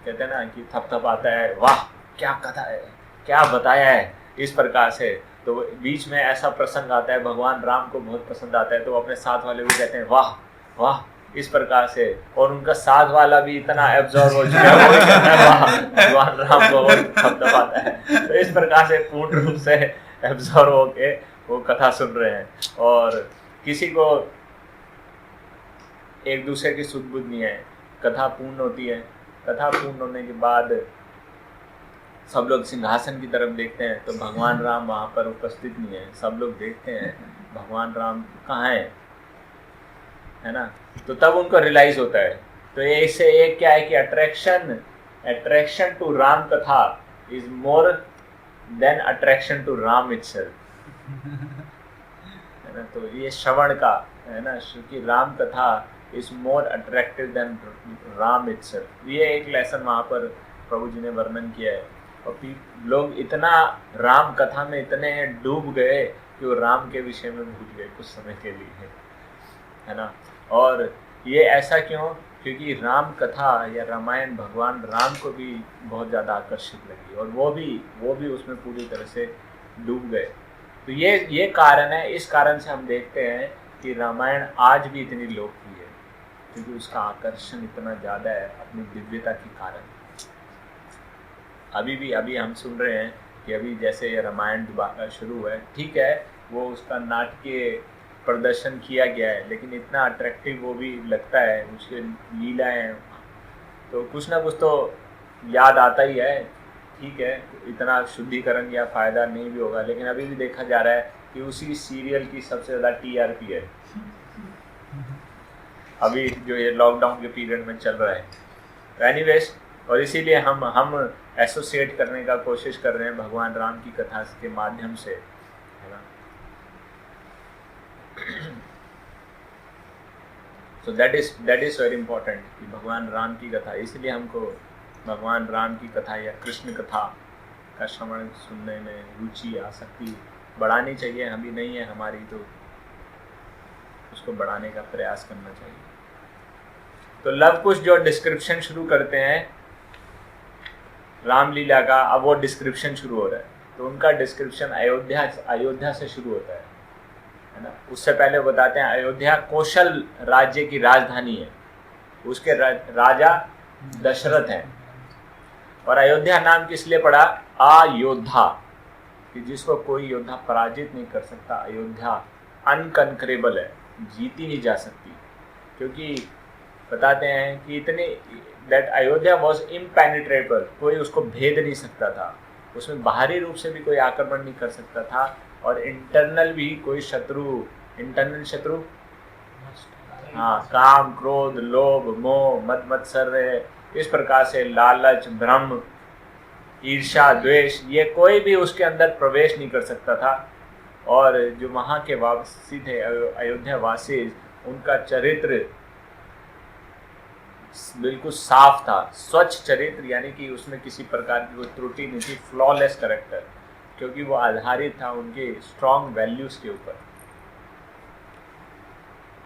[SPEAKER 1] कहते हैं ना कि थपथपाता है, वाह क्या कथा है, क्या बताया है, इस प्रकार से। तो बीच में ऐसा प्रसंग आता है, भगवान राम को बहुत पसंद आता है, तो वो अपने साथ वाले भी कहते हैं वाह वाह, इस प्रकार से। और उनका साथ वाला भी इतना एब्जॉर्ब हो चुका है, वो भी कहता है वाह, भगवान राम को बहुत थपथपाता है। तो इस प्रकार से पूर्ण रूप से एब्जॉर्ब होके वो कथा सुन रहे हैं और किसी को एक दूसरे की सुध बुध नहीं है। कथा पूर्ण होती है, कथा पूर्ण होने के बाद सब लोग सिंहासन की तरफ देखते हैं, तो भगवान राम वहाँ पर उपस्थित नहीं है। सब लोग देखते हैं भगवान राम कहाँ है ना, तो तब उनको रियलाइज होता है। तो ये इससे एक क्या है कि attraction to Ram Katha is more than attraction to Ram itself, है ना। तो ये श्रवण का है ना, क्योंकि Ram Katha is more attractive than Ram itself. ये एक लेसन वहाँ पर प्रभु जी ने वर्णन किया है। और लोग इतना राम कथा में इतने डूब गए कि वो राम के विषय में भूल गए कुछ समय के लिए, है ना। और ये ऐसा क्यों? क्योंकि राम कथा या रामायण भगवान राम को भी बहुत ज़्यादा आकर्षित लगी और वो भी उसमें पूरी तरह से डूब गए। तो ये कारण है। इस कारण से हम देखते हैं कि रामायण आज भी इतनी लोकप्रिय है, क्योंकि उसका आकर्षण इतना ज़्यादा है अपनी दिव्यता के कारण। अभी हम सुन रहे हैं कि अभी जैसे ये रामायण दोबारा शुरू है, ठीक है, वो उसका नाटकीय प्रदर्शन किया गया है, लेकिन इतना अट्रैक्टिव वो भी लगता है, उसके लीलाएं, तो कुछ ना कुछ तो याद आता ही है। ठीक है, इतना शुद्धिकरण या फ़ायदा नहीं भी होगा, लेकिन अभी भी देखा जा रहा है कि उसी सीरियल की सबसे ज़्यादा TRP है अभी जो ये लॉकडाउन के पीरियड में चल रहा है। एनीवेज, और इसीलिए हम एसोसिएट करने का कोशिश कर रहे हैं भगवान राम की कथा के माध्यम से, है ना। So that is very important कि भगवान राम की कथा, इसलिए हमको भगवान राम की कथा या कृष्ण कथा का श्रवण सुनने में रुचि आसक्ति बढ़ानी चाहिए। अभी नहीं है हमारी, तो उसको बढ़ाने का प्रयास करना चाहिए। तो लव कुश जो डिस्क्रिप्शन शुरू करते हैं रामलीला का, अब वो डिस्क्रिप्शन शुरू हो रहा है, तो उनका डिस्क्रिप्शन अयोध्या से शुरू होता है ना। उससे पहले बताते हैं अयोध्या कौशल राज्य की राजधानी है, उसके राजा दशरथ हैं। और अयोध्या नाम किस लिए पड़ा? अयोध्या, कि जिसको कोई योद्धा पराजित नहीं कर सकता। अयोध्या अनकंकरेबल है, जीती नहीं जा सकती, क्योंकि बताते हैं कि इतने दैट अयोध्या वॉज इम्पेनिट्रेबल, कोई उसको भेद नहीं सकता था। उसमें बाहरी रूप से भी कोई आक्रमण नहीं कर सकता था, और इंटरनल भी कोई इंटरनल शत्रु, हाँ, काम क्रोध लोभ मोह मद मत्सर्य, इस प्रकार से लालच भ्रम ईर्ष्या द्वेष, ये कोई भी उसके अंदर प्रवेश नहीं कर सकता था। और जो वहाँ के वासी थे अयोध्या वासी, उनका चरित्र बिल्कुल साफ था, स्वच्छ चरित्र, यानी कि उसमें किसी प्रकार की कोई त्रुटि नहीं थी, फ्लॉलेस कैरेक्टर, क्योंकि वो आधारित था उनके स्ट्रॉन्ग वैल्यूज के ऊपर।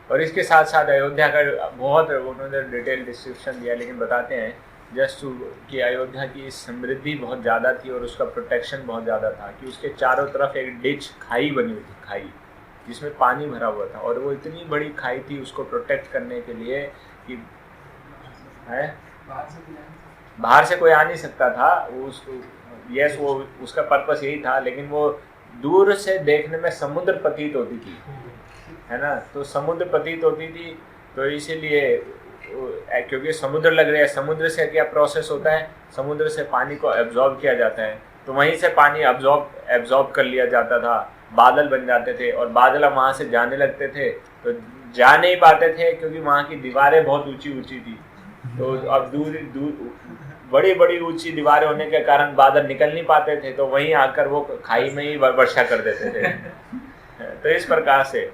[SPEAKER 1] और इसके साथ साथ अयोध्या का बहुत उन्होंने डिटेल डिस्क्रिप्शन दिया, लेकिन बताते हैं जस्ट कि अयोध्या की समृद्धि बहुत ज़्यादा थी और उसका प्रोटेक्शन बहुत ज़्यादा था, कि उसके चारों तरफ एक डिच खाई बनी हुई थी, खाई जिसमें पानी भरा हुआ था, और वो इतनी बड़ी खाई थी उसको प्रोटेक्ट करने के लिए कि है बाहर से कोई आ नहीं सकता था। वो उसका पर्पस यही था, लेकिन वो दूर से देखने में समुद्र प्रतीत होती थी, है ना। तो समुद्र प्रतीत होती थी, तो इसीलिए क्योंकि समुद्र लग रहा है, समुद्र से क्या प्रोसेस होता है, समुद्र से पानी को एब्जॉर्ब किया जाता है, तो वहीं से पानी एब्जॉर्ब कर लिया जाता था, बादल बन जाते थे और बादल अब वहाँ से जाने लगते थे, तो जा नहीं पाते थे क्योंकि वहाँ की दीवारें बहुत ऊंची ऊंची थी। तो अब बड़ी बड़ी ऊंची दीवारें होने के कारण बादल निकल नहीं पाते थे, तो वहीं आकर वो खाई में ही वर्षा कर देते थे। तो इस प्रकार से,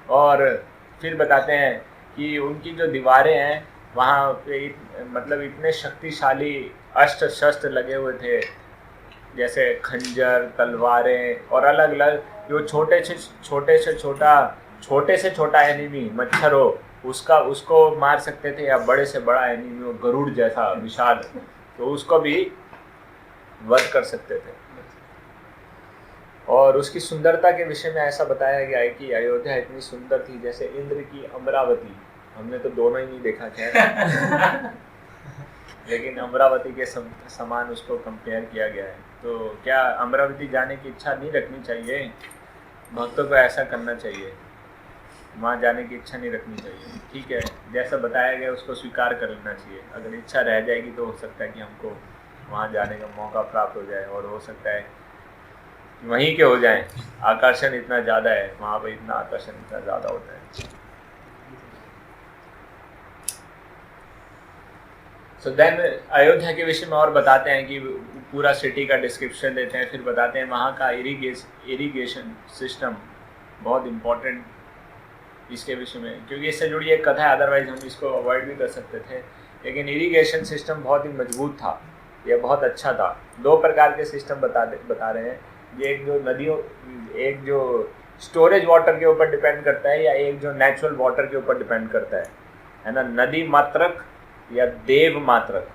[SPEAKER 1] और फिर बताते हैं कि उनकी जो दीवारें हैं वहाँ पे मतलब इतने शक्तिशाली अस्त्र शस्त्र लगे हुए थे, जैसे खंजर, तलवारें और अलग अलग, जो छोटे से छोटा एनिमी मच्छर हो उसको मार सकते थे, या बड़े से बड़ा एनिमी हो गरुड़ जैसा विशाल, तो उसको भी वध कर सकते थे। और उसकी सुंदरता के विषय में ऐसा बताया गया है कि अयोध्या इतनी सुंदर थी जैसे इंद्र की अमरावती। हमने तो दोनों ही नहीं देखा खैर लेकिन अमरावती के समान उसको कंपेयर किया गया है। तो क्या अमरावती जाने की इच्छा नहीं रखनी चाहिए? भक्तों को ऐसा करना चाहिए, वहाँ जाने की इच्छा नहीं रखनी चाहिए। ठीक है, जैसा बताया गया उसको स्वीकार कर लेना चाहिए। अगर इच्छा रह जाएगी तो हो सकता है कि हमको वहाँ जाने का मौका प्राप्त हो जाए, और हो सकता है वहीं के हो जाएं। आकर्षण इतना ज़्यादा है वहाँ पर, इतना आकर्षण इतना ज़्यादा होता है। सो देन अयोध्या के विषय में और बताते हैं कि पूरा सिटी का डिस्क्रिप्शन देते हैं, फिर बताते हैं वहाँ का इरिगेशन सिस्टम बहुत इम्पोर्टेंट इसके विषय में, क्योंकि इससे जुड़ी एक कथा है, अदरवाइज हम इसको अवॉइड भी कर सकते थे। लेकिन इरिगेशन सिस्टम बहुत ही मजबूत था, यह बहुत अच्छा था। दो प्रकार के सिस्टम बता रहे हैं, एक जो नदियों, एक जो स्टोरेज वाटर के ऊपर डिपेंड करता है, या एक जो नेचुरल वाटर के ऊपर डिपेंड करता है ना, नदी मात्रक या देव मात्रक।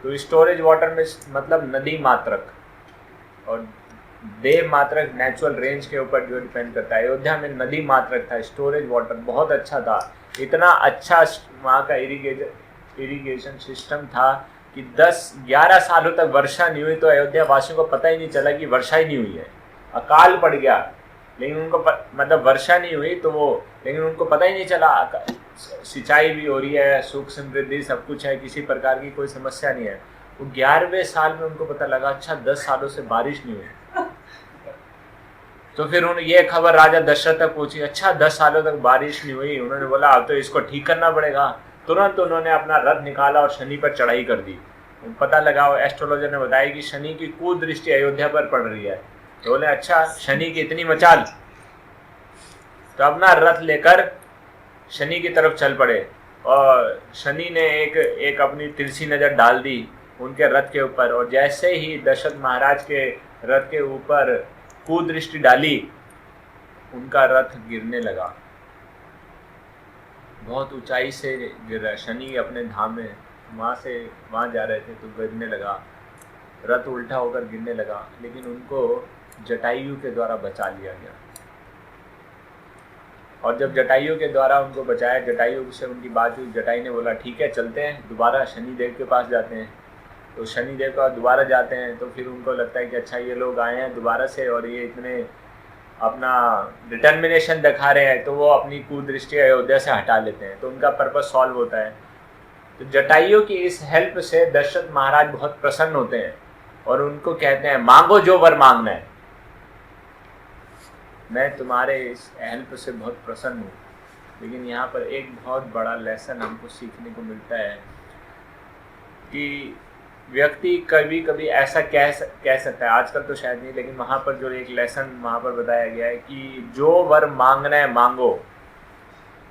[SPEAKER 1] तो स्टोरेज वाटर में मतलब नदी मात्रक, और देव मात्रक नेचुरल रेंज के ऊपर जो डिपेंड करता है। अयोध्या में नदी मात्रक था, स्टोरेज वाटर बहुत अच्छा था, इतना अच्छा वहाँ का इरिगेशन सिस्टम था कि 10-11 सालों तक वर्षा नहीं हुई, तो अयोध्या वासियों को पता ही नहीं चला कि वर्षा ही नहीं हुई है। अकाल पड़ गया, लेकिन उनको मतलब वर्षा नहीं हुई तो लेकिन उनको पता ही नहीं चला, सिंचाई भी हो रही है, सुख समृद्धि सब कुछ है, किसी प्रकार की कोई समस्या नहीं है। वो 11वें साल में उनको पता लगा अच्छा 10 सालों से बारिश नहीं हुई। तो फिर ये खबर राजा दशरथ तक पहुंची, अच्छा 10 सालों तक बारिश नहीं हुई। उन्होंने बोला अब तो इसको ठीक करना पड़ेगा। तुरंत उन्होंने अपना रथ निकाला और शनि पर चढ़ाई कर दी। पता लगा, एस्ट्रोलॉजर ने बताया कि शनि की कुदृष्टि अयोध्या पर पड़ रही है। तो बोले अच्छा शनि की इतनी मचाल, तो अपना रथ लेकर शनि की तरफ चल पड़े, और शनि ने एक अपनी तिरछी नजर डाल दी उनके रथ के ऊपर, और जैसे ही दशरथ महाराज के रथ के ऊपर कुदृष्टि डाली, उनका रथ गिरने लगा, बहुत ऊंचाई से गिर रहा। शनि अपने धाम में वहाँ जा रहे थे तो गिरने लगा, रथ उल्टा होकर गिरने लगा, लेकिन उनको जटायु के द्वारा बचा लिया गया। और जब जटायु के द्वारा उनको बचाया, जटायु से उनकी बात हुई, जटायु ने बोला ठीक है चलते हैं, दोबारा शनिदेव के पास जाते हैं। तो शनिदेव का दोबारा जाते हैं, तो फिर उनको लगता है कि अच्छा ये लोग आए हैं दोबारा से और ये इतने अपना डिटर्मिनेशन दिखा रहे हैं, तो वो अपनी कुदृष्टि अयोध्या से हटा लेते हैं, तो उनका पर्पस सॉल्व होता है। तो जटायु की इस हेल्प से दशरथ महाराज बहुत प्रसन्न होते हैं और उनको कहते हैं मांगो जो वर मांगना है, मैं तुम्हारे इस हेल्प से बहुत प्रसन्न हूँ। लेकिन यहाँ पर एक बहुत बड़ा लेसन हमको सीखने को मिलता है कि व्यक्ति कभी कभी ऐसा कह सकता है, आजकल तो शायद नहीं, लेकिन वहाँ पर जो एक लेसन वहाँ पर बताया गया है कि जो वर मांगना है मांगो,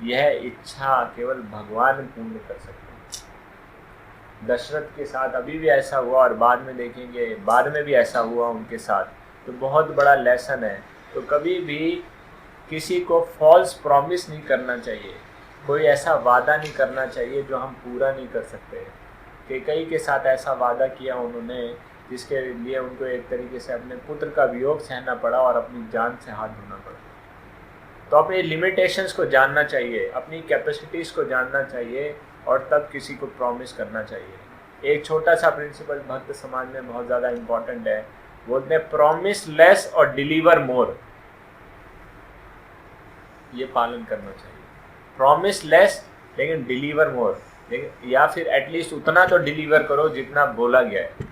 [SPEAKER 1] यह इच्छा केवल भगवान पूर्ण कर सकते हैं। दशरथ के साथ अभी भी ऐसा हुआ और बाद में देखेंगे, बाद में भी ऐसा हुआ उनके साथ, तो बहुत बड़ा लेसन है। तो कभी भी किसी को फॉल्स प्रॉमिस नहीं करना चाहिए, कोई ऐसा वादा नहीं करना चाहिए जो हम पूरा नहीं कर सकते। कैकेयी के साथ ऐसा वादा किया उन्होंने जिसके लिए उनको एक तरीके से अपने पुत्र का वियोग सहना पड़ा और अपनी जान से हाथ धोना पड़ा। तो अपने लिमिटेशंस को जानना चाहिए, अपनी कैपेसिटीज़ को जानना चाहिए और तब किसी को प्रॉमिस करना चाहिए। एक छोटा सा प्रिंसिपल भक्त समाज में बहुत ज़्यादा इम्पॉर्टेंट है, बोलते हैं प्रॉमिस लेस और डिलीवर मोर, ये पालन करना चाहिए। प्रॉमिस लेस लेकिन डिलीवर मोर, या फिर एटलीस्ट उतना तो डिलीवर करो जितना बोला गया है।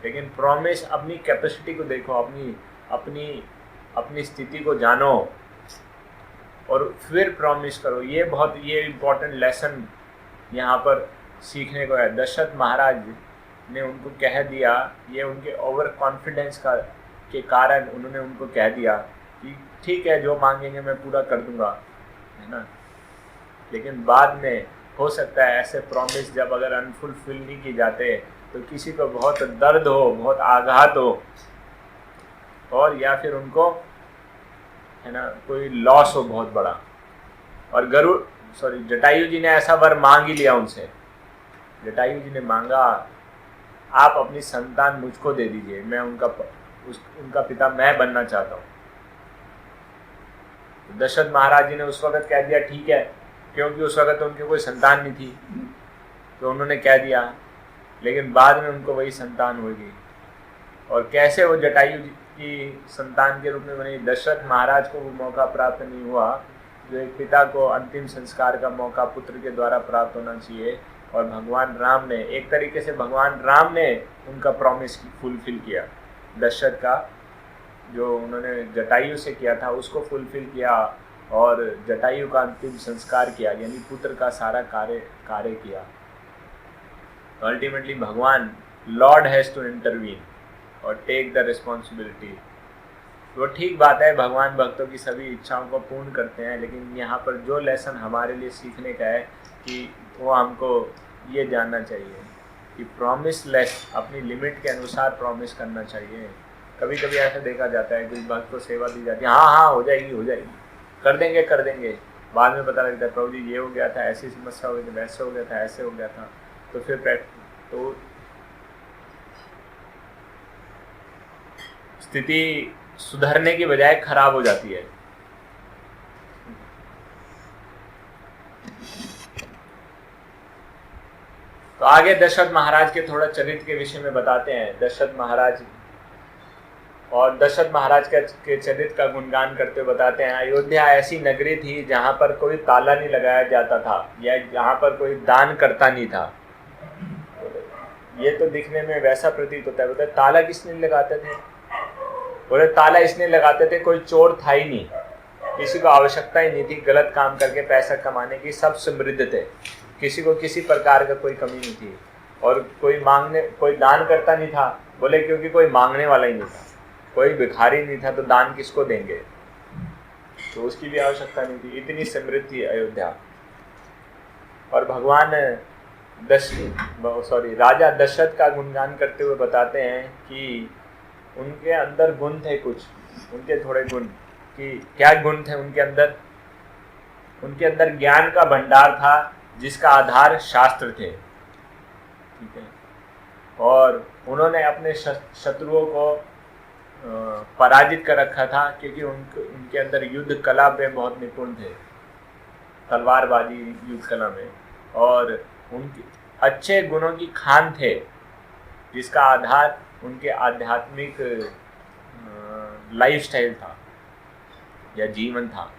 [SPEAKER 1] लेकिन प्रॉमिस, अपनी कैपेसिटी को देखो, अपनी अपनी अपनी स्थिति को जानो और फिर प्रॉमिस करो। ये इम्पोर्टेंट लेसन यहाँ पर सीखने को है। दशरथ महाराज ने उनको कह दिया, ये उनके ओवर कॉन्फिडेंस के कारण उन्होंने उनको कह दिया कि ठीक है, जो मांगेंगे मैं पूरा कर दूंगा, है ना। लेकिन बाद में हो सकता है ऐसे प्रॉमिस जब अगर अनफुलफिल नहीं की जाते तो किसी को बहुत दर्द हो, बहुत आघात हो, और या फिर उनको, है ना, कोई लॉस हो बहुत बड़ा। और जटायु जी ने ऐसा वर मांग ही लिया उनसे। जटायु जी ने मांगा, आप अपनी संतान मुझको दे दीजिए, मैं उनका पिता मैं बनना चाहता हूँ। दशरथ महाराज जी ने उस वक्त कह दिया ठीक है, क्योंकि उस वक्त उनकी कोई संतान नहीं थी, तो उन्होंने कह दिया। लेकिन बाद में उनको वही संतान होगी। और कैसे वो जटायु जी की संतान के रूप में बनी। दशरथ महाराज को वो मौका प्राप्त नहीं हुआ जो एक पिता को अंतिम संस्कार का मौका पुत्र के द्वारा प्राप्त होना चाहिए। और भगवान राम ने, एक तरीके से भगवान राम ने उनका प्रॉमिस फुलफिल किया। दशरथ का जो उन्होंने जटायु से किया था उसको फुलफिल किया, और जटायु का अंतिम संस्कार किया, यानी पुत्र का सारा कार्य किया। अल्टीमेटली भगवान लॉर्ड हैज़ टू इंटरवीन और टेक द रिस्पॉन्सिबिलिटी। वो ठीक बात है, भगवान भक्तों की सभी इच्छाओं को पूर्ण करते हैं। लेकिन यहाँ पर जो लेसन हमारे लिए सीखने का है कि वो हमको ये जानना चाहिए कि प्रॉमिस लेस, अपनी लिमिट के अनुसार प्रॉमिस करना चाहिए। कभी कभी ऐसा देखा जाता है कि भक्त को सेवा दी जाती है, हाँ हो जाएगी, कर देंगे। बाद में पता लगता है प्रभु जी ये हो गया था, ऐसी समस्या हो गई थी, वैसे हो गया था, ऐसे हो गया था। तो फिर तो स्थिति सुधरने की बजाय खराब हो जाती है। तो आगे दशरथ महाराज के थोड़ा चरित्र के विषय में बताते हैं। दशरथ महाराज के चरित्र का गुणगान करते हुए बताते हैं, अयोध्या ऐसी नगरी थी जहाँ पर कोई ताला नहीं लगाया जाता था, या जहाँ पर कोई दान करता नहीं था। ये तो दिखने में वैसा प्रतीत होता है। बोलते ताला किसने लगाते थे? बोले ताला इसने लगाते थे, कोई चोर था ही नहीं, किसी को आवश्यकता ही नहीं थी गलत काम करके पैसा कमाने की, सब समृद्ध थे, किसी को किसी प्रकार का कोई कमी नहीं थी। और कोई दान करता नहीं था। बोले क्योंकि कोई मांगने वाला ही नहीं था, कोई भिखारी नहीं था, तो दान किसको देंगे, तो उसकी भी आवश्यकता नहीं थी। इतनी समृद्ध थी अयोध्या। और भगवान राजा दशरथ का गुणगान करते हुए बताते हैं कि उनके अंदर गुण थे कुछ, उनके थोड़े गुण। कि क्या गुण थे उनके अंदर? उनके अंदर ज्ञान का भंडार था जिसका आधार शास्त्र थे, ठीक है। और उन्होंने अपने शत्रुओं को पराजित कर रखा था, क्योंकि उनके अंदर युद्ध कला में बहुत निपुण थे, तलवारबाजी युद्ध कला में। और उनके अच्छे गुणों की खान थे जिसका आधार उनके आध्यात्मिक लाइफस्टाइल था या जीवन था,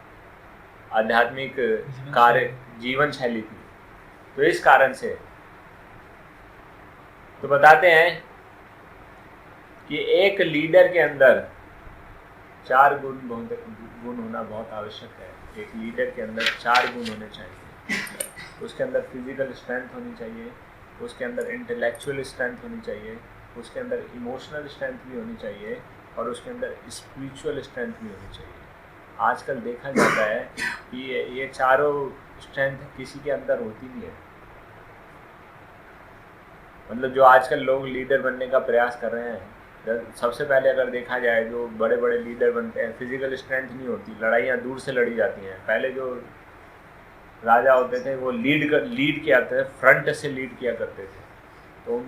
[SPEAKER 1] आध्यात्मिक कार्य जीवन शैली थी। तो इस कारण से तो बताते हैं कि एक लीडर के अंदर 4 गुण होना बहुत आवश्यक है। एक लीडर के अंदर 4 गुण होने चाहिए। उसके अंदर फिजिकल स्ट्रेंथ होनी चाहिए, उसके अंदर इंटेलेक्चुअल स्ट्रेंथ होनी चाहिए, उसके अंदर इमोशनल स्ट्रेंथ भी होनी चाहिए, और उसके अंदर स्पिरिचुअल स्ट्रेंथ भी होनी चाहिए। आजकल देखा जाता है कि ये चारों स्ट्रेंथ किसी के अंदर होती नहीं है। मतलब जो आजकल लोग लीडर बनने का प्रयास कर रहे हैं, सबसे पहले अगर देखा जाए जो बड़े बड़े लीडर बनते हैं, फिजिकल स्ट्रेंथ नहीं होती, लड़ाइयाँ दूर से लड़ी जाती हैं। पहले जो राजा होते थे वो लीड किया करते थे, फ्रंट से लीड किया करते थे, तो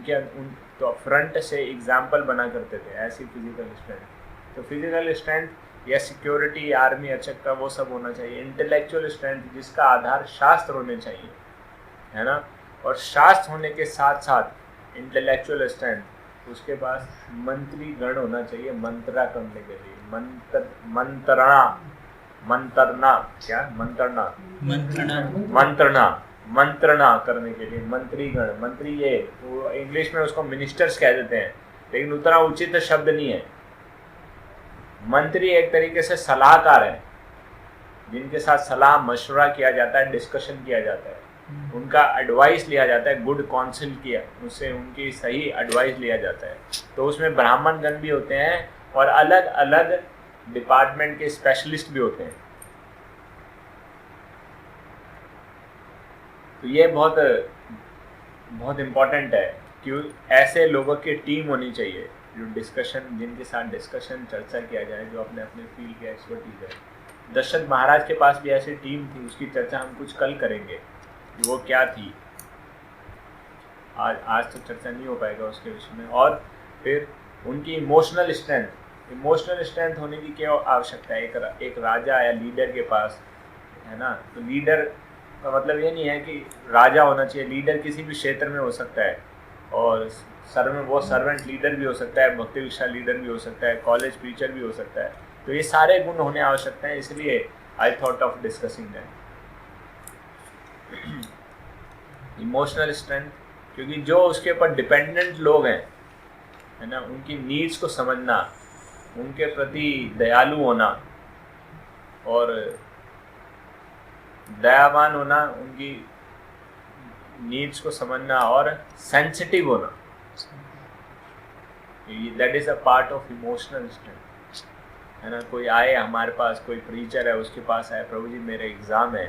[SPEAKER 1] तो फ्रंट से एग्जाम्पल बना करते थे। ऐसी फिजिकल स्ट्रेंथ, तो फिजिकल स्ट्रेंथ या सिक्योरिटी, आर्मी अच्छा वो सब होना चाहिए। इंटेलेक्चुअल स्ट्रेंथ जिसका आधार शास्त्र होने चाहिए, है ना। और शास्त्र होने के साथ साथ इंटेलेक्चुअल स्ट्रेंथ, उसके पास मंत्री गण होना चाहिए मंत्रा करने के लिए, मंत्रणा मंत्रना, क्या मंत्रना,
[SPEAKER 2] मंत्रणा।
[SPEAKER 1] मंत्रणा करने के लिए मंत्रीगण, मंत्री ये वो इंग्लिश में उसको मिनिस्टर्स कह देते हैं, लेकिन उतना उचित शब्द नहीं है। मंत्री एक तरीके से सलाहकार है, जिनके साथ सलाह मशवरा किया जाता है, डिस्कशन किया जाता है, उनका एडवाइस लिया जाता है, गुड काउंसिल किया उससे उनकी सही एडवाइस लिया जाता है। तो उसमें ब्राह्मण गण भी होते हैं और अलग अलग डिपार्टमेंट के स्पेशलिस्ट भी होते हैं। तो ये बहुत बहुत इम्पोर्टेंट है कि ऐसे लोगों की टीम होनी चाहिए जो डिस्कशन, जिनके साथ डिस्कशन चर्चा किया जाए, जो अपने अपने फील्ड के एक्सपर्टीज है। दशरथ महाराज के पास भी ऐसी टीम थी, उसकी चर्चा हम कुछ कल करेंगे कि वो क्या थी। आज तो चर्चा नहीं हो पाएगा उसके विषय में। और फिर उनकी इमोशनल स्ट्रेंथ होने की क्या आवश्यकता है एक राजा या लीडर के पास, है ना। तो लीडर का मतलब ये नहीं है कि राजा होना चाहिए, लीडर किसी भी क्षेत्र में हो सकता है, और वो सर्वेंट लीडर भी हो सकता है, भक्ति विशाल लीडर भी हो सकता है, कॉलेज टीचर भी हो सकता है। तो ये सारे गुण होने आवश्यक हैं, इसलिए I thought of discussing that. Emotional strength, क्योंकि जो उसके ऊपर डिपेंडेंट लोग हैं, है ना, उनकी नीड्स को समझना, उनके प्रति दयालु होना और दयावान होना, उनकी नीड्स को समझना और सेंसिटिव होना, that is a part of emotional strength, है ना। कोई आए हमारे पास, कोई प्रीचर है, उसके पास आए, प्रभु जी मेरे एग्ज़ाम है,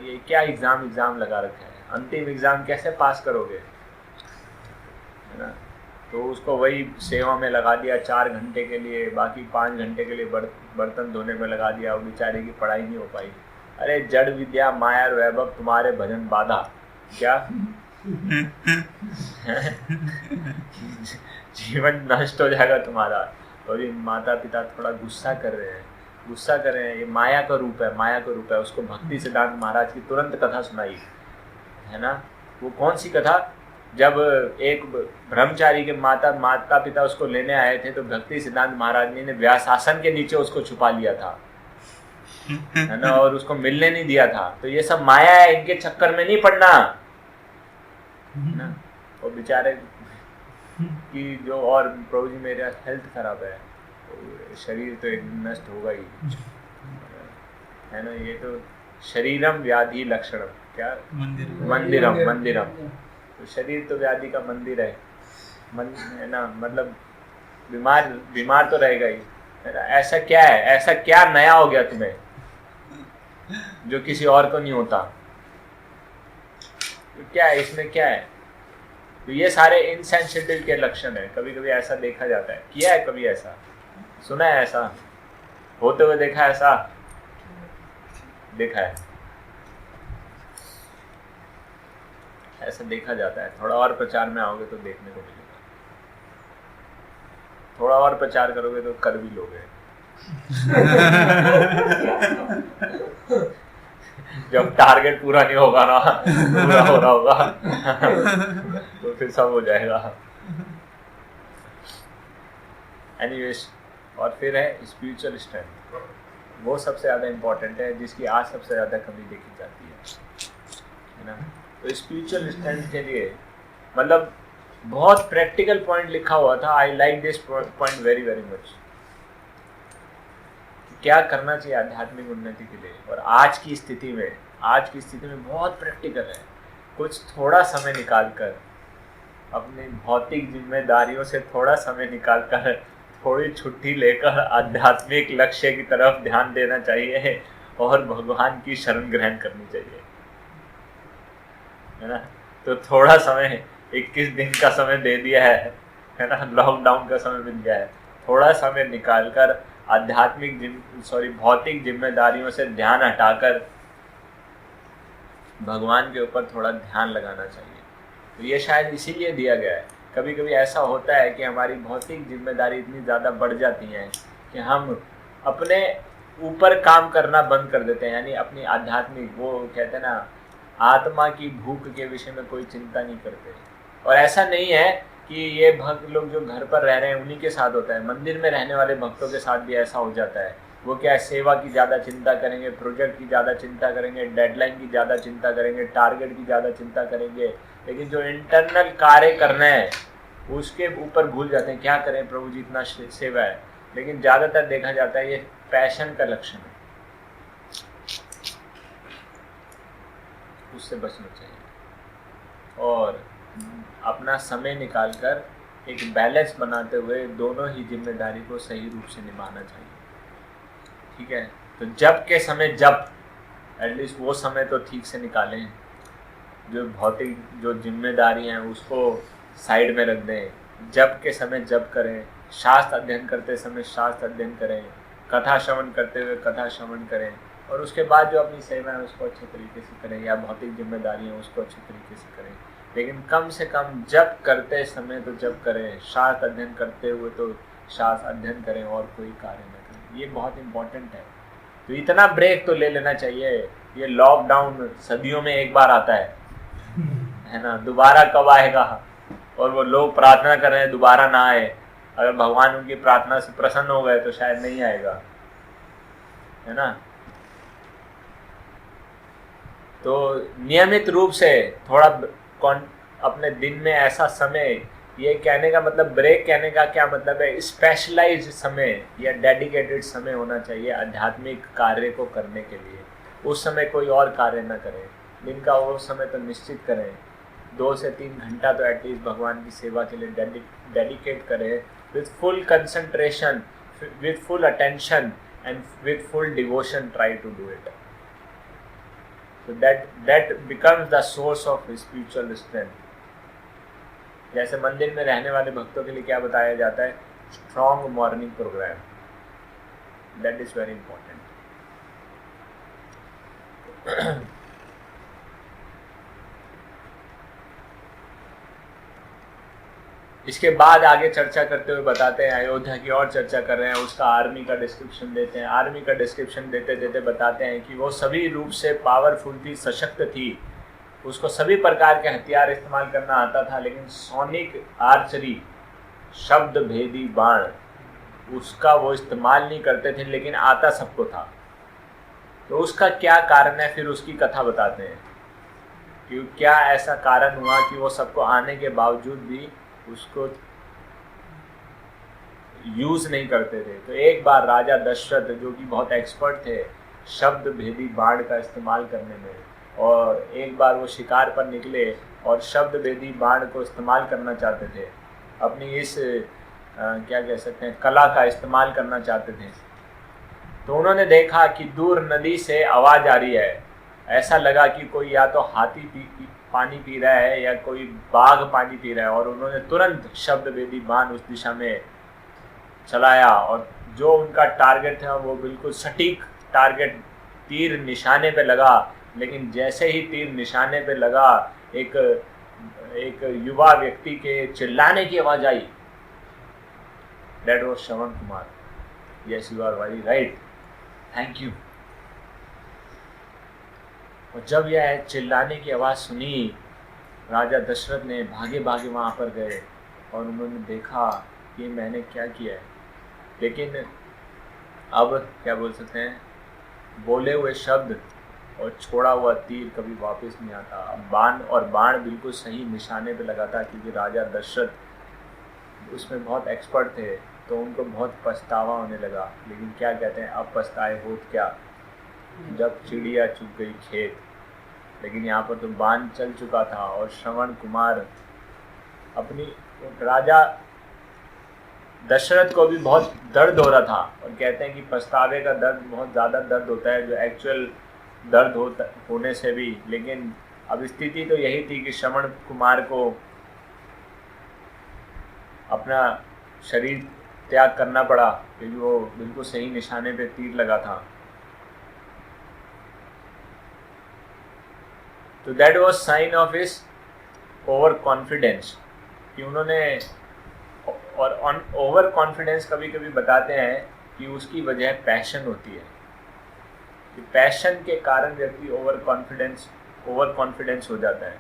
[SPEAKER 1] ये क्या एग्ज़ाम लगा रखा है, अंतिम एग्ज़ाम कैसे पास करोगे, है ना। तो उसको वही सेवा में लगा दिया 4 घंटे के लिए, बाकी 5 घंटे के लिए बर्तन धोने में लगा दिया, वो बेचारे की पढ़ाई नहीं हो पाई। अरे जड़ विद्या माया वैभव तुम्हारे भजन बाधा, क्या जीवन नष्ट हो जाएगा तुम्हारा। और ये माता पिता थोड़ा गुस्सा कर रहे हैं, ये माया का रूप है। उसको भक्ति सिद्धांत महाराज की तुरंत कथा सुनाई, है ना। वो कौन सी कथा? जब एक ब्रह्मचारी के माता पिता उसको लेने आए थे, तो भक्ति सिद्धांत महाराज ने व्यासासन के नीचे उसको छुपा लिया था, है ना, और उसको मिलने नहीं दिया था। तो ये सब माया है, इनके चक्कर में नहीं पड़ना, है ना। और बेचारे कि जो, और प्रभु जी मेरा हेल्थ खराब है, तो शरीर तो एक नष्ट होगा ही, है ना। ये तो शरीरम व्याधि लक्षणम, क्या मंदिरम, तो शरीर तो व्याधि का मंदिर है, है ना, मतलब बीमार तो रहेगा ही, है ना। ऐसा क्या है, ऐसा क्या नया हो गया तुम्हें जो किसी और को नहीं होता? तो क्या है इसमें, क्या है? तो ये सारे इनसेंसिटिव के लक्षण है। कभी कभी ऐसा देखा जाता है, किया है कभी ऐसा, सुना है ऐसा होते हुए, देखा है ऐसा, देखा है ऐसा देखा जाता है। थोड़ा और प्रचार में आओगे तो देखने को मिलेगा, थोड़ा और प्रचार करोगे तो कर भी लोगे। जब टारगेट पूरा नहीं होगा ना, पूरा हो रहा होगा तो फिर सब हो जाएगा। एनीवेज, और फिर है स्पिरिचुअल स्ट्रेंथ, वो सबसे ज़्यादा इम्पोर्टेंट है, जिसकी आज सबसे ज़्यादा कमी देखी जाती है ना। तो स्पिरिचुअल स्ट्रेंथ के लिए मतलब बहुत प्रैक्टिकल पॉइंट लिखा हुआ था। I like this point very very much. क्या करना चाहिए आध्यात्मिक उन्नति के लिए, और आज की स्थिति में बहुत प्रैक्टिकल है। कुछ थोड़ा समय निकालकर, अपनी भौतिक जिम्मेदारियों से थोड़ा समय निकालकर, थोड़ी छुट्टी लेकर आध्यात्मिक लक्ष्य की तरफ ध्यान देना चाहिए और भगवान की शरण ग्रहण करनी चाहिए, है ना। तो थोड़ा समय, 21 दिन का समय दे दिया है ना, लॉकडाउन का समय मिल गया है, थोड़ा समय निकालकर भौतिक जिम्मेदारियों से ध्यान हटाकर भगवान के ऊपर थोड़ा ध्यान लगाना चाहिए। तो ये शायद इसीलिए दिया गया है। कभी कभी ऐसा होता है कि हमारी भौतिक जिम्मेदारी इतनी ज़्यादा बढ़ जाती हैं कि हम अपने ऊपर काम करना बंद कर देते हैं, यानी अपनी आध्यात्मिक, वो कहते हैं ना, आत्मा की भूख के विषय में कोई चिंता नहीं करते। और ऐसा नहीं है कि ये भक्त लोग जो घर पर रह रहे हैं उन्हीं के साथ होता है, मंदिर में रहने वाले भक्तों के साथ भी ऐसा हो जाता है वो क्या है, सेवा की ज़्यादा चिंता करेंगे, प्रोजेक्ट की ज़्यादा चिंता करेंगे, डेडलाइन की ज़्यादा चिंता करेंगे, टारगेट की ज़्यादा चिंता करेंगे, लेकिन जो इंटरनल कार्य करना है उसके ऊपर भूल जाते हैं। क्या करें प्रभु जी, इतना सेवा है। लेकिन ज़्यादातर देखा जाता है ये पैशन का लक्षण है, उससे बचना चाहिए और अपना समय निकालकर एक बैलेंस बनाते हुए दोनों ही जिम्मेदारी को सही रूप से निभाना चाहिए। ठीक है, तो जब के समय जब, एटलीस्ट वो समय तो ठीक से निकालें, जो भौतिक जो जिम्मेदारी हैं उसको साइड में रख दें, जब के समय जब करें, शास्त्र अध्ययन करते समय शास्त्र अध्ययन करें, कथा श्रवण करते हुए कथा श्रवण करें, और उसके बाद जो अपनी सेवा है उसको अच्छे तरीके से करें, या भौतिक जिम्मेदारी है उसको अच्छे तरीके से करें। लेकिन कम से कम जब करते समय तो जब करें, शास्त्र अध्ययन करते हुए तो शास्त्र अध्ययन करें और कोई कार्य न करें। ये बहुत इम्पोर्टेंट है। तो इतना ब्रेक तो ले लेना चाहिए। ये लॉकडाउन सदियों में एक बार आता है ना, दोबारा कब आएगा? और वो लोग प्रार्थना कर रहे हैं दोबारा ना आए। अगर भगवान उनकी प्रार्थना से प्रसन्न हो गए तो शायद नहीं आएगा, है ना। तो नियमित रूप से थोड़ा अपने दिन में ऐसा समय, ये कहने का मतलब, ब्रेक कहने का क्या मतलब है, स्पेशलाइज्ड समय या डेडिकेटेड समय होना चाहिए आध्यात्मिक कार्य को करने के लिए। उस समय कोई और कार्य ना करें, दिन का वो समय तो निश्चित करें, 2 से 3 घंटा तो एटलीस्ट भगवान की सेवा के लिए डेडिकेट करें, with full concentration, with full attention and with full devotion. Try to do it, so that becomes the source of spiritual strength। जैसे मंदिर में रहने वाले भक्तों के लिए क्या बताया जाता है, strong morning program, that is very important. इसके बाद आगे चर्चा करते हुए बताते हैं, अयोध्या की और चर्चा कर रहे हैं, उसका आर्मी का डिस्क्रिप्शन देते हैं। आर्मी का डिस्क्रिप्शन देते देते बताते हैं कि वो सभी रूप से पावरफुल थी, सशक्त थी, उसको सभी प्रकार के हथियार इस्तेमाल करना आता था, लेकिन सोनिक आर्चरी, शब्द भेदी बाण, उसका वो इस्तेमाल नहीं करते थे, लेकिन आता सबको था। तो उसका क्या कारण है, फिर उसकी कथा बताते हैं कि क्या ऐसा कारण हुआ कि वो सबको आने के बावजूद भी उसको यूज नहीं करते थे। तो एक बार राजा दशरथ, जो कि बहुत एक्सपर्ट थे शब्द भेदी बाण का इस्तेमाल करने में, और एक बार वो शिकार पर निकले और शब्द भेदी बाण को इस्तेमाल करना चाहते थे, अपनी इस क्या कह सकते हैं, कला का इस्तेमाल करना चाहते थे। तो उन्होंने देखा कि दूर नदी से आवाज़ आ रही है, ऐसा लगा कि कोई या तो हाथी पानी पी रहा है या कोई बाघ पानी पी रहा है, और उन्होंने तुरंत शब्द भेदी बाण उस दिशा में चलाया, और जो उनका टारगेट था वो बिल्कुल सटीक टारगेट, तीर निशाने पे लगा। लेकिन जैसे ही तीर निशाने पे लगा, एक युवा व्यक्ति के चिल्लाने की आवाज़ आई, that was Shravan Kumar. Yes, you are very right, thank you. और जब यह चिल्लाने की आवाज़ सुनी, राजा दशरथ ने भागे भागे वहाँ पर गए और उन्होंने देखा कि मैंने क्या किया है। लेकिन अब क्या बोल सकते हैं, बोले हुए शब्द और छोड़ा हुआ तीर कभी वापस नहीं आता। बाण बिल्कुल सही निशाने पे लगा था, क्योंकि राजा दशरथ उसमें बहुत एक्सपर्ट थे, तो उनको बहुत पछतावा होने लगा। लेकिन क्या कहते हैं, अब पछताए होत क्या, जब चिड़िया चुग गई खेत। लेकिन यहाँ पर तो बाण चल चुका था, और श्रवण कुमार अपनी, राजा दशरथ को भी बहुत दर्द हो रहा था, और कहते हैं कि पछतावे का दर्द बहुत ज़्यादा दर्द होता है, जो एक्चुअल दर्द होने से भी। लेकिन अब स्थिति तो यही थी कि श्रवण कुमार को अपना शरीर त्याग करना पड़ा, क्योंकि वो बिल्कुल सही निशाने पे तीर लगा था। तो that was sign of his over confidence, कि उन्होंने, और ओवर कॉन्फिडेंस कभी कभी बताते हैं कि उसकी वजह पैशन होती है, कि पैशन के कारण व्यक्ति ओवर कॉन्फिडेंस हो जाता है।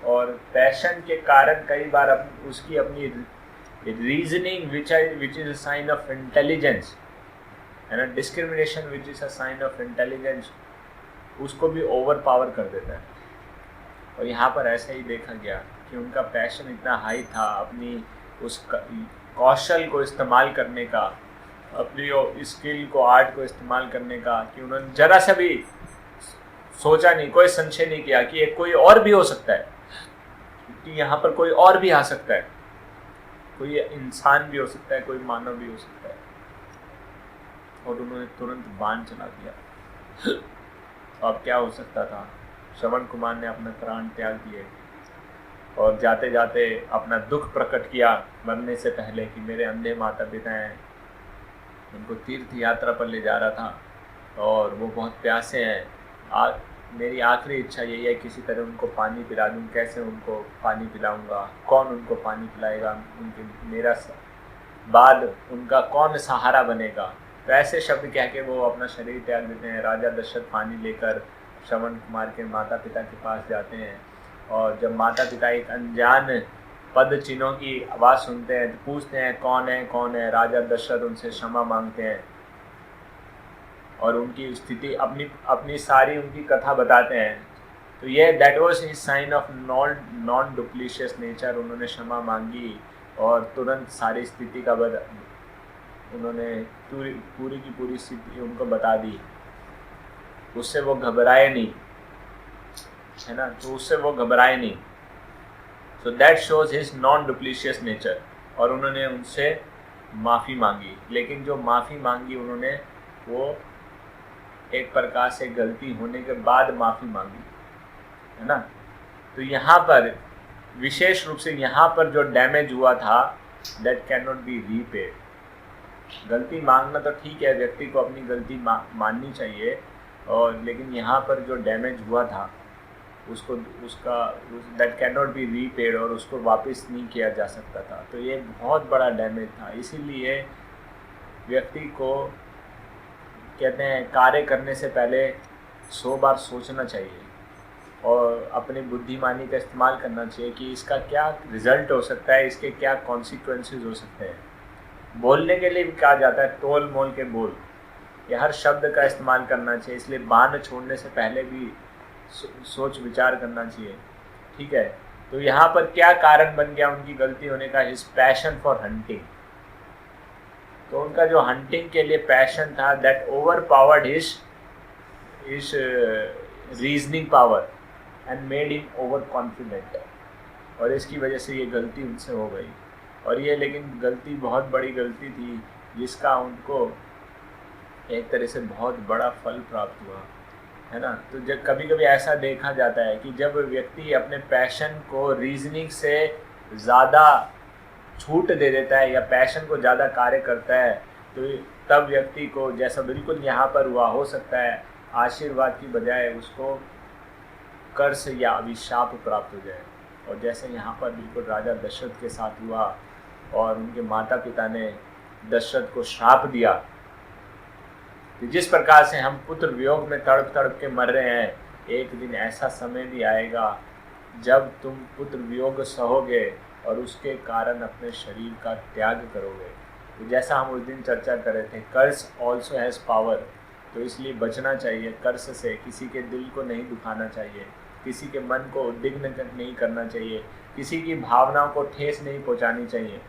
[SPEAKER 1] और पैशन के कारण कई बार उसकी अपनी reasoning which is a sign of intelligence, है ना, discrimination which is a sign of intelligence, उसको भी ओवर पावर कर देता है। और यहाँ पर ऐसा ही देखा गया कि उनका पैशन इतना हाई था अपनी उस कौशल को इस्तेमाल करने का, अपनी स्किल को, आर्ट को इस्तेमाल करने का, कि उन्होंने जरा सा भी सोचा नहीं, कोई संशय नहीं किया कि एक कोई और भी हो सकता है, कि यहाँ पर कोई और भी आ सकता है, कोई इंसान भी हो सकता है, कोई मानव भी हो सकता है। और उन्होंने तुरंत बाण चला दिया। तो अब क्या हो सकता था, श्रवण कुमार ने अपना प्राण त्याग दिए और जाते जाते अपना दुख प्रकट किया मरने से पहले कि मेरे अंधे माता पिता हैं, उनको तीर्थ यात्रा पर ले जा रहा था और वो बहुत प्यासे हैं, मेरी आखिरी इच्छा यही है किसी तरह उनको पानी पिला दूँ। कैसे उनको पानी पिलाऊंगा, कौन उनको पानी पिलाएगा, उनके मेरा बाद उनका कौन सहारा बनेगा। तो ऐसे शब्द कह के वो अपना शरीर त्याग देते हैं। राजा दशरथ पानी लेकर श्रवण कुमार के माता पिता के पास जाते हैं और जब माता पिता एक अनजान पद चिन्हों की आवाज़ सुनते हैं तो पूछते हैं कौन है कौन है। राजा दशरथ उनसे क्षमा मांगते हैं और उनकी स्थिति अपनी सारी उनकी कथा बताते हैं। तो ये that was his sign of non duplicitous nature. उन्होंने क्षमा मांगी और तुरंत सारी स्थिति का उन्होंने पूरी की पूरी स्थिति उनको बता दी। उससे वो घबराए नहीं, है ना, तो उससे वो घबराए नहीं। So that shows his non duplicitous nature. और उन्होंने उनसे माफ़ी मांगी, लेकिन जो माफ़ी मांगी उन्होंने वो एक प्रकार से गलती होने के बाद माफ़ी मांगी, है ना। तो यहाँ पर विशेष रूप से यहाँ पर जो डैमेज हुआ था that can not be repaid. गलती मांगना तो ठीक है, व्यक्ति को अपनी गलती माननी चाहिए, और लेकिन यहाँ पर जो डैमेज हुआ था उसको that can not be repaid और उसको वापस नहीं किया जा सकता था। तो ये बहुत बड़ा डैमेज था। इसीलिए व्यक्ति को कहते हैं कार्य करने से पहले 100 बार सोचना चाहिए और अपनी बुद्धिमानी का इस्तेमाल करना चाहिए कि इसका क्या रिजल्ट हो सकता है, इसके क्या कॉन्सिक्वेंसेस हो सकते हैं। बोलने के लिए भी कहा जाता है तोल मोल के बोल, ये हर शब्द का इस्तेमाल करना चाहिए। इसलिए बाण छोड़ने से पहले भी सोच विचार करना चाहिए, ठीक है। तो यहाँ पर क्या कारण बन गया उनकी गलती होने का, हिज पैशन फॉर हंटिंग। तो उनका जो हंटिंग के लिए पैशन था that over powered his reasoning power and made him over confident. और इसकी वजह से ये गलती उनसे हो गई। और ये लेकिन गलती बहुत बड़ी गलती थी जिसका उनको एक तरह से बहुत बड़ा फल प्राप्त हुआ, है ना। तो जब कभी कभी ऐसा देखा जाता है कि जब व्यक्ति अपने पैशन को रीजनिंग से ज़्यादा छूट दे देता है या पैशन को ज़्यादा कार्य करता है, तो तब व्यक्ति को जैसा बिल्कुल यहाँ पर हुआ, हो सकता है आशीर्वाद की बजाय उसको कर्ष या अभिशाप प्राप्त हो जाए। और जैसे यहाँ पर बिल्कुल राजा दशरथ के साथ हुआ और उनके माता पिता ने दशरथ को श्राप दिया। तो जिस प्रकार से हम पुत्र वियोग में तड़प तड़प के मर रहे हैं, एक दिन ऐसा समय भी आएगा जब तुम पुत्र वियोग सहोगे और उसके कारण अपने शरीर का त्याग करोगे। तो जैसा हम उस दिन चर्चा कर रहे थे, कर्स ऑल्सो हैज़ पावर। तो इसलिए बचना चाहिए कर्स से, किसी के दिल को नहीं दुखाना चाहिए, किसी के मन को उद्विग्न नहीं करना चाहिए, किसी की भावनाओं को ठेस नहीं पहुंचानी चाहिए।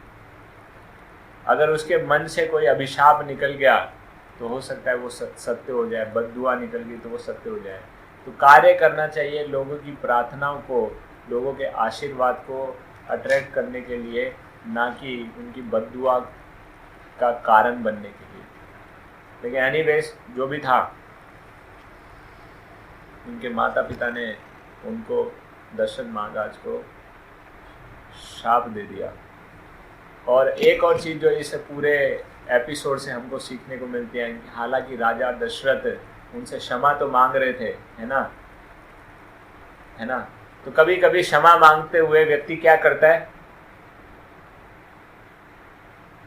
[SPEAKER 1] अगर उसके मन से कोई अभिशाप निकल गया तो हो सकता है वो सत्य हो जाए, बद्दुआ निकल गई तो वो सत्य हो जाए। तो कार्य करना चाहिए लोगों की प्रार्थनाओं को, लोगों के आशीर्वाद को अट्रैक्ट करने के लिए, ना कि उनकी बद्दुआ का कारण बनने के लिए। लेकिन एनीवेज जो भी था, उनके माता पिता ने उनको दशरथ महाराज को शाप दे दिया। और एक और चीज़ जो इस पूरे एपिसोड से हमको सीखने को मिलती है, हालांकि राजा दशरथ उनसे क्षमा तो मांग रहे थे, है ना। तो कभी कभी क्षमा मांगते हुए व्यक्ति क्या करता है,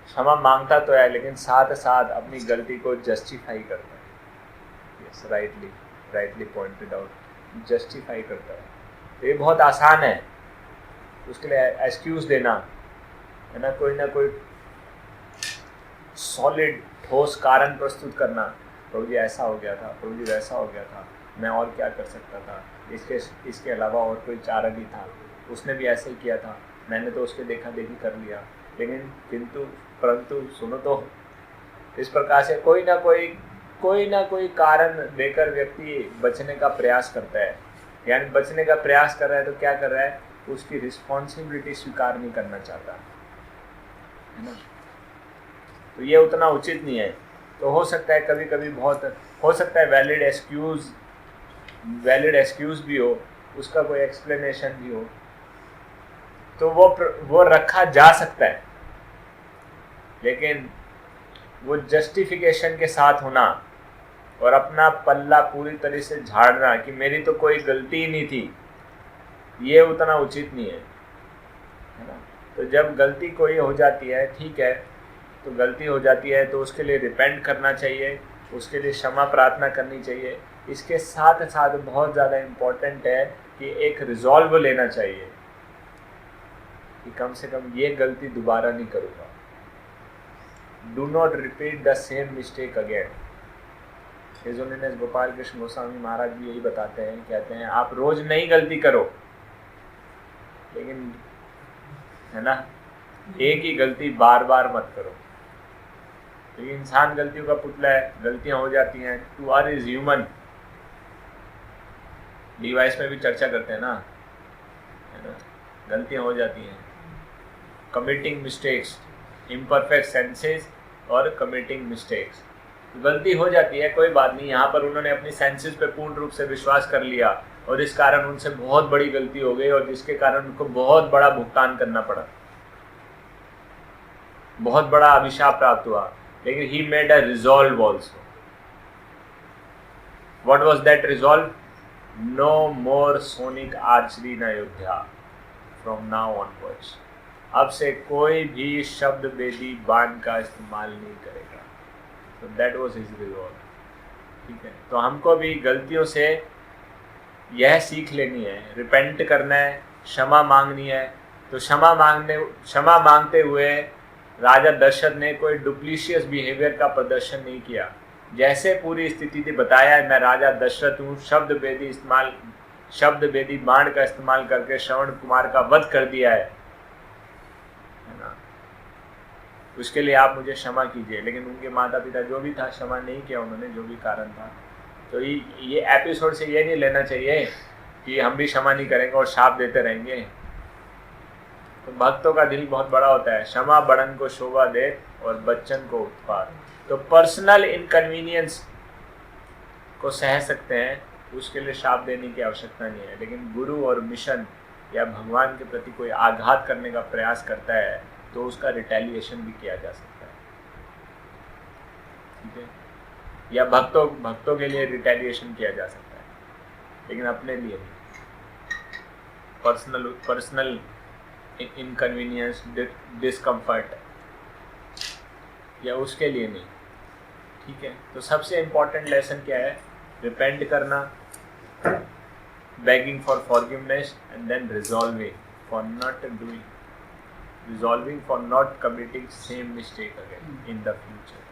[SPEAKER 1] क्षमा मांगता तो है लेकिन साथ साथ अपनी गलती को जस्टिफाई करता है। Yes, rightly pointed out, justify करता है। तो ये बहुत आसान है उसके लिए एक्सक्यूज देना, है ना, कोई सॉलिड ठोस कारण प्रस्तुत करना, प्रभु जी ऐसा हो गया था, प्रभु जी वैसा हो गया था, मैं और क्या कर सकता था, इसके अलावा और कोई चारा नहीं था, उसने भी ऐसे ही किया था, मैंने तो उसके देखा देखी कर लिया। लेकिन किंतु परंतु सुनो तो, इस प्रकार से कोई ना कोई कारण देकर व्यक्ति बचने का प्रयास करता है। यानी बचने का प्रयास कर रहा है तो क्या कर रहा है, उसकी रिस्पॉन्सिबिलिटी स्वीकार नहीं करना चाहता है ना। तो ये उतना उचित नहीं है। तो हो सकता है कभी कभी बहुत हो सकता है वैलिड एक्सक्यूज भी हो, उसका कोई एक्सप्लेनेशन भी हो, तो वो रखा जा सकता है। लेकिन वो जस्टिफिकेशन के साथ होना और अपना पल्ला पूरी तरह से झाड़ना कि मेरी तो कोई गलती ही नहीं थी, ये उतना उचित नहीं है ना। तो जब गलती कोई हो जाती है, ठीक है, तो गलती हो जाती है तो उसके लिए रिपेंट करना चाहिए, उसके लिए क्षमा प्रार्थना करनी चाहिए। इसके साथ साथ बहुत ज़्यादा इम्पोर्टेंट है कि एक रिजॉल्व लेना चाहिए कि कम से कम ये गलती दोबारा नहीं करूँगा। Do not repeat the same mistake again. His holiness Gopal Krishna Goswami Maharaj भी यही बताते हैं, कहते हैं आप रोज नई गलती करो, लेकिन है ना, एक ही गलती बार बार मत करो। तो ये इंसान गलतियों का पुतला है, गलतियां हो जाती हैं। To err is human. Device में भी चर्चा करते हैं ना, है ना, गलतियां हो जाती हैं। कमिटिंग मिस्टेक्स, इम्परफेक्ट सेंसेस और कमिटिंग मिस्टेक्स, गलती हो जाती है, कोई बात नहीं। यहाँ पर उन्होंने अपनी सेंसेस पे पूर्ण रूप से विश्वास कर लिया और इस कारण उनसे बहुत बड़ी गलती हो गई और जिसके कारण उनको बहुत बड़ा भुगतान करना पड़ा, बहुत बड़ा अभिशाप प्राप्त हुआ। लेकिन he made a resolve also. What was that resolve? No more sonic archery in Ayodhya from now onwards. अब से कोई भी शब्द वेदी बाण का इस्तेमाल नहीं करेगा। तो दैट वाज हिज रिजॉल्व। ठीक है, तो हमको भी गलतियों से यह सीख लेनी है, रिपेंट करना है, क्षमा मांगनी है। तो क्षमा मांगते हुए राजा दशरथ ने कोई डुप्लीशियस बिहेवियर का प्रदर्शन नहीं किया। जैसे पूरी स्थिति थी, बताया है मैं राजा दशरथ हूँ, शब्द वेदी बाण का इस्तेमाल करके श्रवण कुमार का वध कर दिया है ना, उसके लिए आप मुझे क्षमा कीजिए। लेकिन उनके माता पिता जो भी था, क्षमा नहीं किया उन्होंने, जो भी कारण था। तो ये एपिसोड से ये नहीं लेना चाहिए कि हम भी क्षमा नहीं करेंगे और शाप देते रहेंगे। तो भक्तों का दिल बहुत बड़ा होता है। क्षमा बड़न को शोभा दे और बच्चन को उत्पाद। तो पर्सनल इनकन्वीनियंस को सह सकते हैं, उसके लिए शाप देने की आवश्यकता नहीं है। लेकिन गुरु और मिशन या भगवान के प्रति कोई आघात करने का प्रयास करता है तो उसका रिटेलिएशन भी किया जा सकता है। ठीक है, या भक्तों के लिए रिटेलिएशन किया जा सकता है, लेकिन अपने लिए नहीं। पर्सनल इनकन्वीनियंस, डिस्कम्फर्ट या उसके लिए नहीं। ठीक है, तो सबसे इम्पोर्टेंट लेसन क्या है? रिपेंट करना, begging for forgiveness, and then resolving for not committing same mistake again in the future.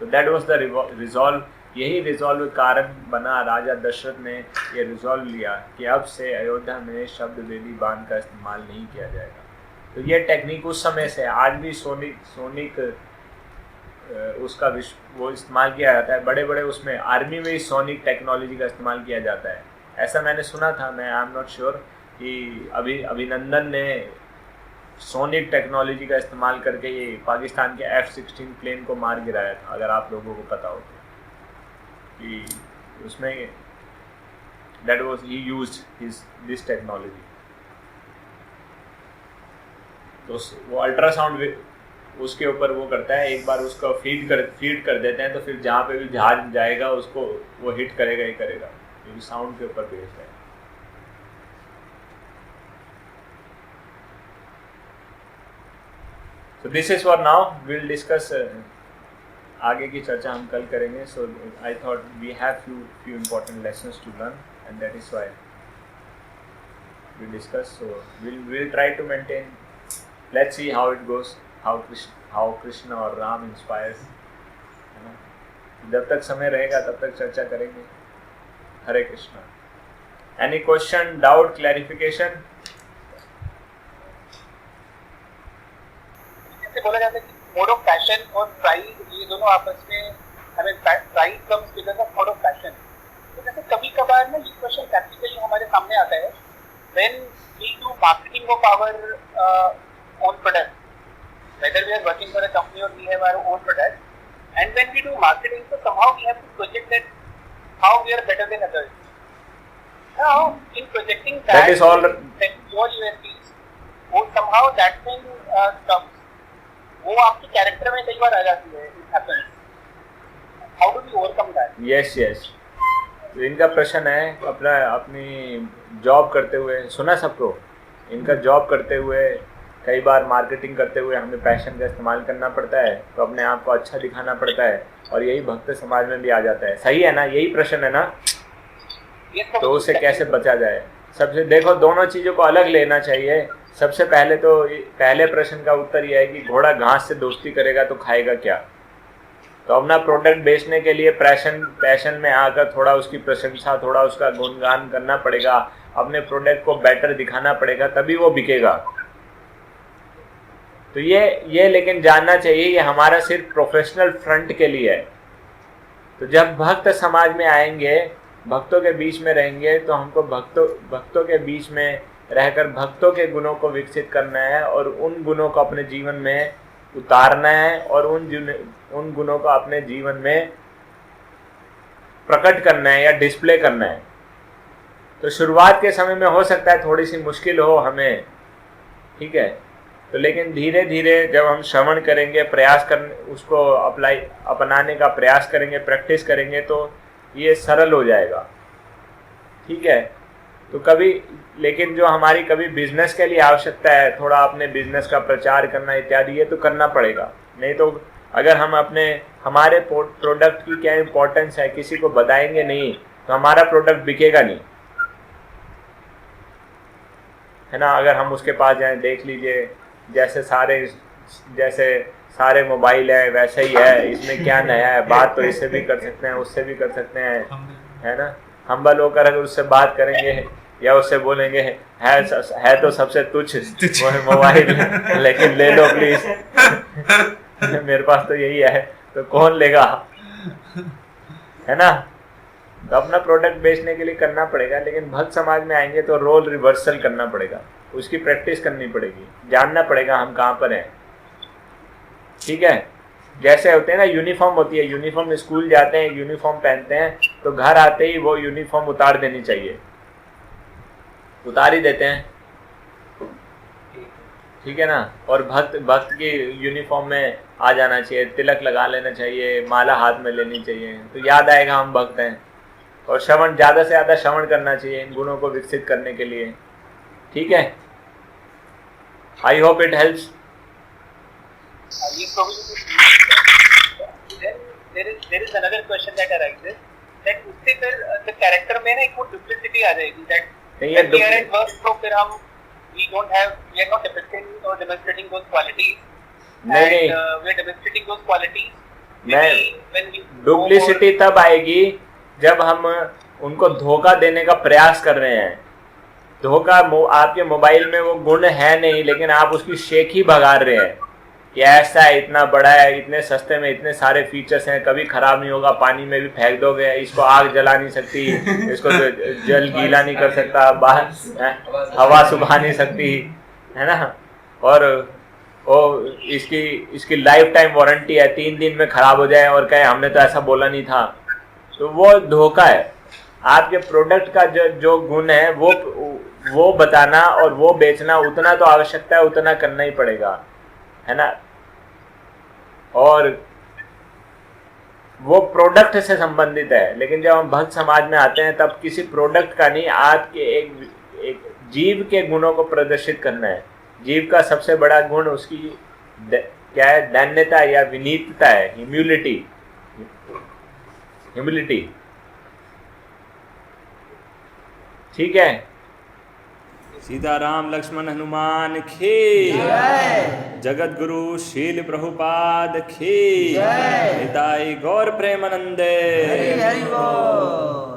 [SPEAKER 1] So that was the resolve. यही रिजॉल्व कारण बना। राजा दशरथ ने ये रिजॉल्व लिया कि अब से अयोध्या में शब्द वेदी बाण का इस्तेमाल नहीं किया जाएगा। तो ये टेक्निक उस समय से आज भी सोनिक उसका वो इस्तेमाल किया जाता है। बड़े बड़े उसमें आर्मी में ही सोनिक टेक्नोलॉजी का इस्तेमाल किया जाता है, ऐसा मैंने सुना था। मैं आई एम नॉट श्योर कि अभिनंदन ने सोनिक टेक्नोलॉजी का इस्तेमाल करके ये पाकिस्तान के F-16 प्लेन को मार गिराया था, अगर आप लोगों को पता हो तो। कि उसमें that was he used this technology. तो वो अल्ट्रासाउंड उसके ऊपर वो करता है, एक बार उसको फीड कर देते हैं तो फिर जहाँ पे भी जहाज जाएगा उसको वो हिट करेगा ही करेगा, क्योंकि साउंड के ऊपर बेस्ड है। So this is for now. We'll discuss आगे की चर्चा हम कल करेंगे. So I thought we have few important lessons to learn, and that is why we discuss. So we'll try to maintain. Let's see how it goes. How Krishna or Ram inspires जब तक समय रहेगा तब तक चर्चा करेंगे। Hare Krishna. Any question, doubt, clarification?
[SPEAKER 4] जैसे बोला जाता है कि मोड ऑफ पैशन और प्राइड, ये दोनों आपस में, हमें pride comes because of mode of passion. तो जैसे कभी कभार ना ये क्वेश्चन प्रैक्टिकली हमारे सामने आता है, when we do marketing of our own product, whether we are working for a company or we have our own product, and when we do marketing, so somehow we have to project that how we are better than others. Now in projecting that
[SPEAKER 1] is all
[SPEAKER 4] then your USPs, वो somehow that thing comes, वो आपकी character में कई बार आ जाती है, it happens. How do we overcome that?
[SPEAKER 1] Yes yes. तो इनका प्रश्न है अपनी जॉब करते हुए, सुना सबको, इनका जॉब करते हुए कई बार मार्केटिंग करते हुए हमें पैशन का इस्तेमाल करना पड़ता है, तो अपने आप को अच्छा दिखाना पड़ता है, और यही भक्त समाज में भी आ जाता है। सही है ना? यही प्रश्न है ना? तो उससे कैसे बचा जाए? सबसे देखो, दोनों चीज़ों को अलग लेना चाहिए। सबसे पहले तो पहले प्रश्न का उत्तर यह है कि घोड़ा घास से दोस्ती करेगा तो खाएगा क्या? तो अपना प्रोडक्ट बेचने के लिए पैशन में आकर थोड़ा उसकी प्रशंसा, थोड़ा उसका गुणगान करना पड़ेगा, अपने प्रोडक्ट को बेटर दिखाना पड़ेगा, तभी वो बिकेगा। तो ये लेकिन जानना चाहिए ये हमारा सिर्फ प्रोफेशनल फ्रंट के लिए है। तो जब भक्त समाज में आएंगे, भक्तों के बीच में रहेंगे, तो हमको भक्तों के बीच में रहकर भक्तों के गुणों को विकसित करना है और उन गुणों को अपने जीवन में उतारना है और उन गुणों को अपने जीवन में प्रकट करना है या डिस्प्ले करना है। तो शुरुआत के समय में हो सकता है थोड़ी सी मुश्किल हो हमें, ठीक है, तो लेकिन धीरे धीरे जब हम श्रवण करेंगे, प्रयास करने, उसको अपनाने का प्रयास करेंगे, प्रैक्टिस करेंगे, तो ये सरल हो जाएगा, ठीक है। तो कभी, लेकिन जो हमारी कभी बिजनेस के लिए आवश्यकता है, थोड़ा अपने बिजनेस का प्रचार करना इत्यादि, ये तो करना पड़ेगा। नहीं तो अगर हम हमारे प्रोडक्ट की क्या इम्पोर्टेंस है किसी को बताएंगे नहीं, तो हमारा प्रोडक्ट बिकेगा नहीं, है ना। अगर हम उसके पास जाएं, देख लीजिए जैसे सारे मोबाइल है वैसे ही है, इसमें क्या नया है, बात तो इससे भी कर सकते हैं, उससे भी कर सकते हैं, है ना। हम्बल होकर अगर उससे बात करेंगे या उससे बोलेंगे है तो सबसे तुच्छ वो है मोबाइल, लेकिन ले लो प्लीज मेरे पास तो यही है, तो कौन लेगा, है ना। तो अपना प्रोडक्ट बेचने के लिए करना पड़ेगा, लेकिन भक्त समाज में आएंगे तो रोल रिवर्सल करना पड़ेगा, उसकी प्रैक्टिस करनी पड़ेगी, जानना पड़ेगा हम कहाँ पर हैं, ठीक है। जैसे होते हैं ना, यूनिफॉर्म होती है, यूनिफॉर्म स्कूल जाते हैं, यूनिफॉर्म पहनते हैं, तो घर आते ही वो यूनिफॉर्म उतार देनी चाहिए, उतार ही देते हैं, ठीक है ना। और भक्त की यूनिफॉर्म में आ जाना चाहिए, तिलक लगा लेना चाहिए, माला हाथ में लेनी चाहिए, तो याद आएगा हम भक्त हैं। और श्रवण, ज़्यादा से ज़्यादा श्रवण करना चाहिए इन गुणों को विकसित करने के लिए, ठीक है। I hope it helps.
[SPEAKER 4] There is another question that arises, that उससे फिर the character में ना एक वो duplicity आ जाएगी, that when we are at work, तो फिर हम we are not depicting or demonstrating those qualities,
[SPEAKER 1] नहीं,
[SPEAKER 4] we are demonstrating those qualities
[SPEAKER 1] when we duplicity तब आएगी जब हम उनको धोखा देने का प्रयास कर रहे हैं। धोखा, आपके मोबाइल में वो गुण है नहीं, लेकिन आप उसकी शेख ही भगा रहे हैं कि ऐसा है, इतना बड़ा है, इतने सस्ते में इतने सारे फीचर्स हैं, कभी खराब नहीं होगा, पानी में भी फेंक दोगे, इसको आग जला नहीं सकती, इसको जल गीला नहीं कर सकता, बाहर हवा सुखा नहीं सकती, है ना। और इसकी लाइफ टाइम वारंटी है, 3 दिन में खराब हो जाए और कहे हमने तो ऐसा बोला नहीं था, तो वो धोखा है। आपके प्रोडक्ट का जो गुण है वो बताना और वो बेचना, उतना तो आवश्यकता है, उतना करना ही पड़ेगा, है ना। और वो प्रोडक्ट से संबंधित है, लेकिन जब हम भक्त समाज में आते हैं तब किसी प्रोडक्ट का नहीं, आपके एक जीव के गुणों को प्रदर्शित करना है। जीव का सबसे बड़ा गुण उसकी क्या है? दैन्यता या विनीतता है, ह्यूमिलिटी। ठीक है। सीताराम लक्ष्मण हनुमान की जगत गुरु शील प्रभुपाद की निताई गौर प्रेमानंदे।
[SPEAKER 5] हरि हरि बोल।